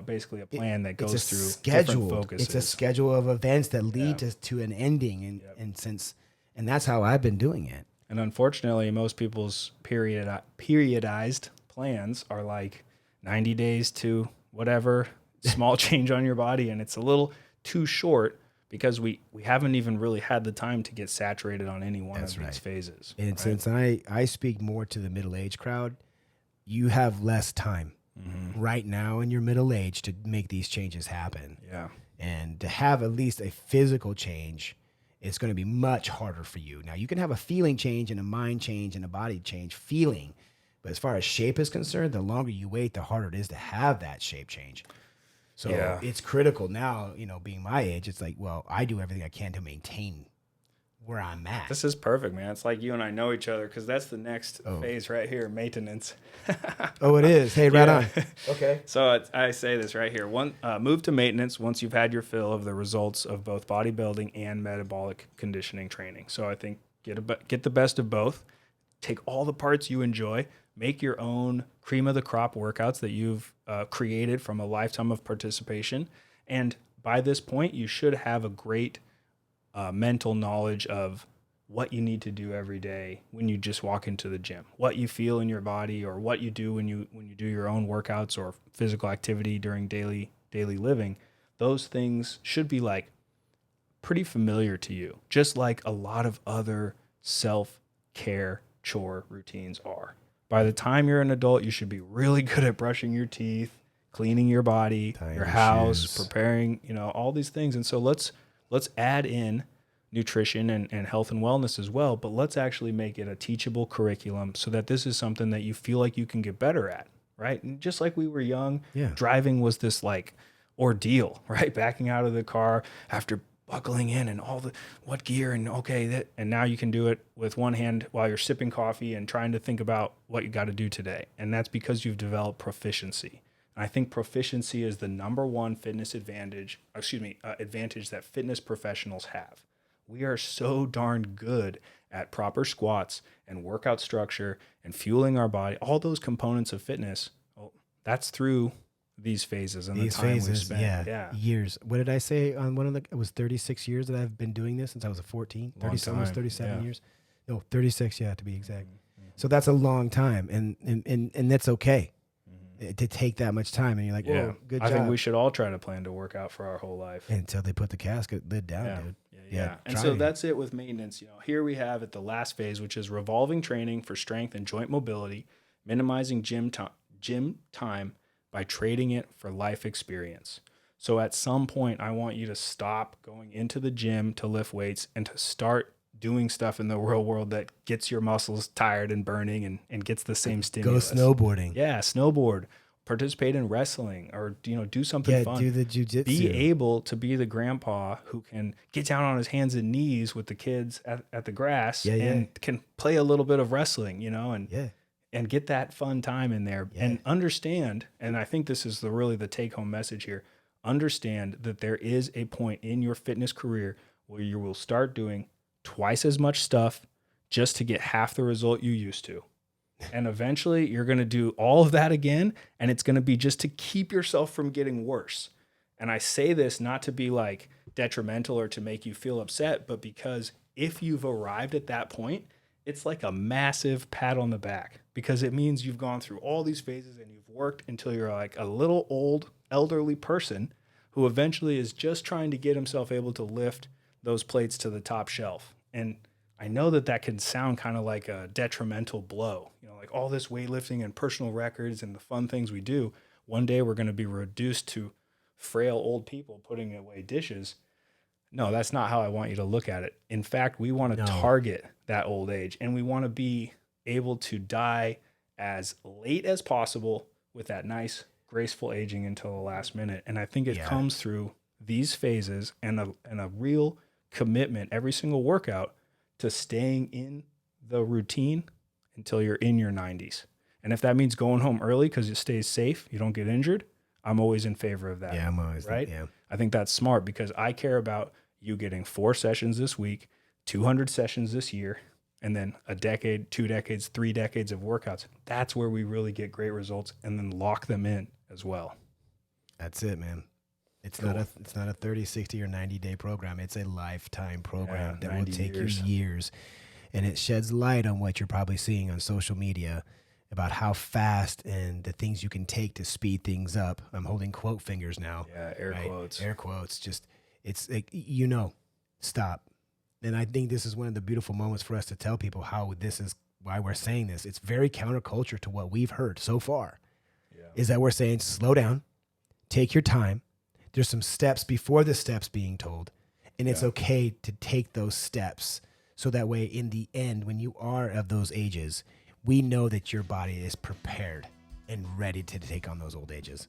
basically a plan that goes through scheduled. different focuses. It's a schedule of events that lead to an ending, and that's how I've been doing it. And unfortunately, most people's periodized plans are like 90 days to whatever small change on your body, and it's a little too short because we haven't even really had the time to get saturated on any one of these phases. And since I speak more to the middle-aged crowd, you have less time right now in your middle age to make these changes happen. Yeah. And to have at least a physical change, it's going to be much harder for you. Now, you can have a feeling change and a mind change and a body change feeling. But as far as shape is concerned, the longer you wait, the harder it is to have that shape change. So it's critical now, being my age, it's like, well, I do everything I can to maintain where I'm at. This is perfect, man. It's like you and I know each other because that's the next phase right here, maintenance. Oh, it is. Hey, right on. Okay. So I say this right here. Move to maintenance once you've had your fill of the results of both bodybuilding and metabolic conditioning training. So I think get the best of both. Take all the parts you enjoy. Make your own cream of the crop workouts that you've created from a lifetime of participation. And by this point, you should have a great mental knowledge of what you need to do every day when you just walk into the gym, what you feel in your body, or what you do when you do your own workouts or physical activity during daily living. Those things should be like pretty familiar to you, just like a lot of other self-care chore routines are. By the time you're an adult, you should be really good at brushing your teeth, cleaning your body, your house, preparing, all these things. And so let's add in nutrition and health and wellness as well, but let's actually make it a teachable curriculum so that this is something that you feel like you can get better at, right? And just like we were young, driving was this like ordeal, right? Backing out of the car after buckling in and what gear and and now you can do it with one hand while you're sipping coffee and trying to think about what you got to do today. And that's because you've developed proficiency. I think proficiency is the number one fitness advantage that fitness professionals have. We are so darn good at proper squats and workout structure and fueling our body, all those components of fitness. Well, that's through these phases and the time we've spent. Years. What did I say on one of it was 36 years that I've been doing this since I was 14, 37 years. No, 36, to be exact. Mm-hmm. So that's a long time and that's okay. To take that much time, and you're like, "Whoa, good job." I think we should all try to plan to work out for our whole life until they put the casket lid down, dude. Yeah. And so that's it with maintenance. Here we have at the last phase, which is revolving training for strength and joint mobility, minimizing gym time by trading it for life experience. So at some point, I want you to stop going into the gym to lift weights and to start doing stuff in the real world that gets your muscles tired and burning and gets the same stimulus. Go snowboarding. Yeah, snowboard. Participate in wrestling or, do something fun. Do the jujitsu. Be able to be the grandpa who can get down on his hands and knees with the kids at the grass and can play a little bit of wrestling, and get that fun time in there and understand. And I think this is really the take-home message here. Understand that there is a point in your fitness career where you will start doing twice as much stuff just to get half the result you used to. And eventually you're going to do all of that again. And it's going to be just to keep yourself from getting worse. And I say this not to be like detrimental or to make you feel upset, but because if you've arrived at that point, it's like a massive pat on the back because it means you've gone through all these phases and you've worked until you're like a little old elderly person who eventually is just trying to get himself able to lift those plates to the top shelf. And I know that can sound kind of like a detrimental blow, like all this weightlifting and personal records and the fun things we do. One day we're going to be reduced to frail old people putting away dishes. No, that's not how I want you to look at it. In fact, we want to target that old age and we want to be able to die as late as possible with that nice, graceful aging until the last minute. And I think it comes through these phases and a real commitment every single workout to staying in the routine until you're in your 90s. And if that means going home early because it stays safe, you don't get injured, I'm always in favor of that. Yeah, I'm always right. Yeah. I think that's smart because I care about you getting 4 sessions this week, 200 sessions this year, and then a decade, 2 decades, 3 decades of workouts. That's where we really get great results and then lock them in as well. That's it, man. It's Cool. not a 30, 60, or 90-day program. It's a lifetime program that will 90 take years. you years. And it sheds light on what you're probably seeing on social media about how fast and the things you can take to speed things up. I'm holding quote fingers now. Yeah, air quotes. Air quotes. Just, it's like, stop. And I think this is one of the beautiful moments for us to tell people how this is, why we're saying this. It's very counterculture to what we've heard so far. Yeah. Is that we're saying slow down, take your time. There's some steps before the steps being told, and it's okay to take those steps so that way in the end, when you are of those ages, we know that your body is prepared and ready to take on those old ages.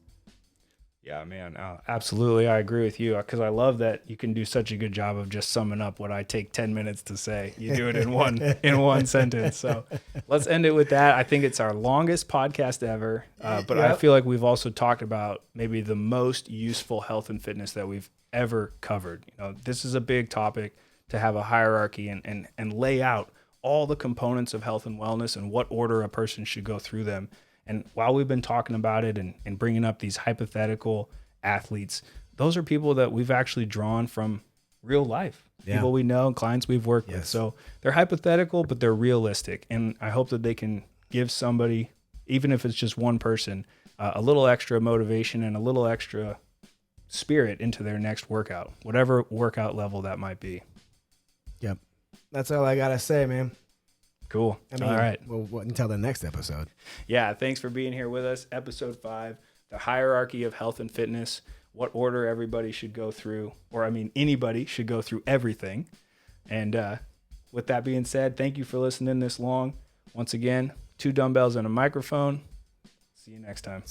Yeah, man, absolutely. I agree with you because I love that you can do such a good job of just summing up what I take 10 minutes to say. You do it in one sentence. So let's end it with that. I think it's our longest podcast ever, but I feel like we've also talked about maybe the most useful health and fitness that we've ever covered. This is a big topic to have a hierarchy and lay out all the components of health and wellness and what order a person should go through them. And while we've been talking about it and bringing up these hypothetical athletes, those are people that we've actually drawn from real life, people we know, clients we've worked with. So they're hypothetical, but they're realistic. And I hope that they can give somebody, even if it's just one person, a little extra motivation and a little extra spirit into their next workout, whatever workout level that might be. Yep. That's all I got to say, man. Cool. All right. Well, until the next episode. Yeah. Thanks for being here with us. Episode 5, the hierarchy of health and fitness, what order everybody should go through, anybody should go through everything. And with that being said, thank you for listening this long. Once again, 2 dumbbells and a microphone. See you next time.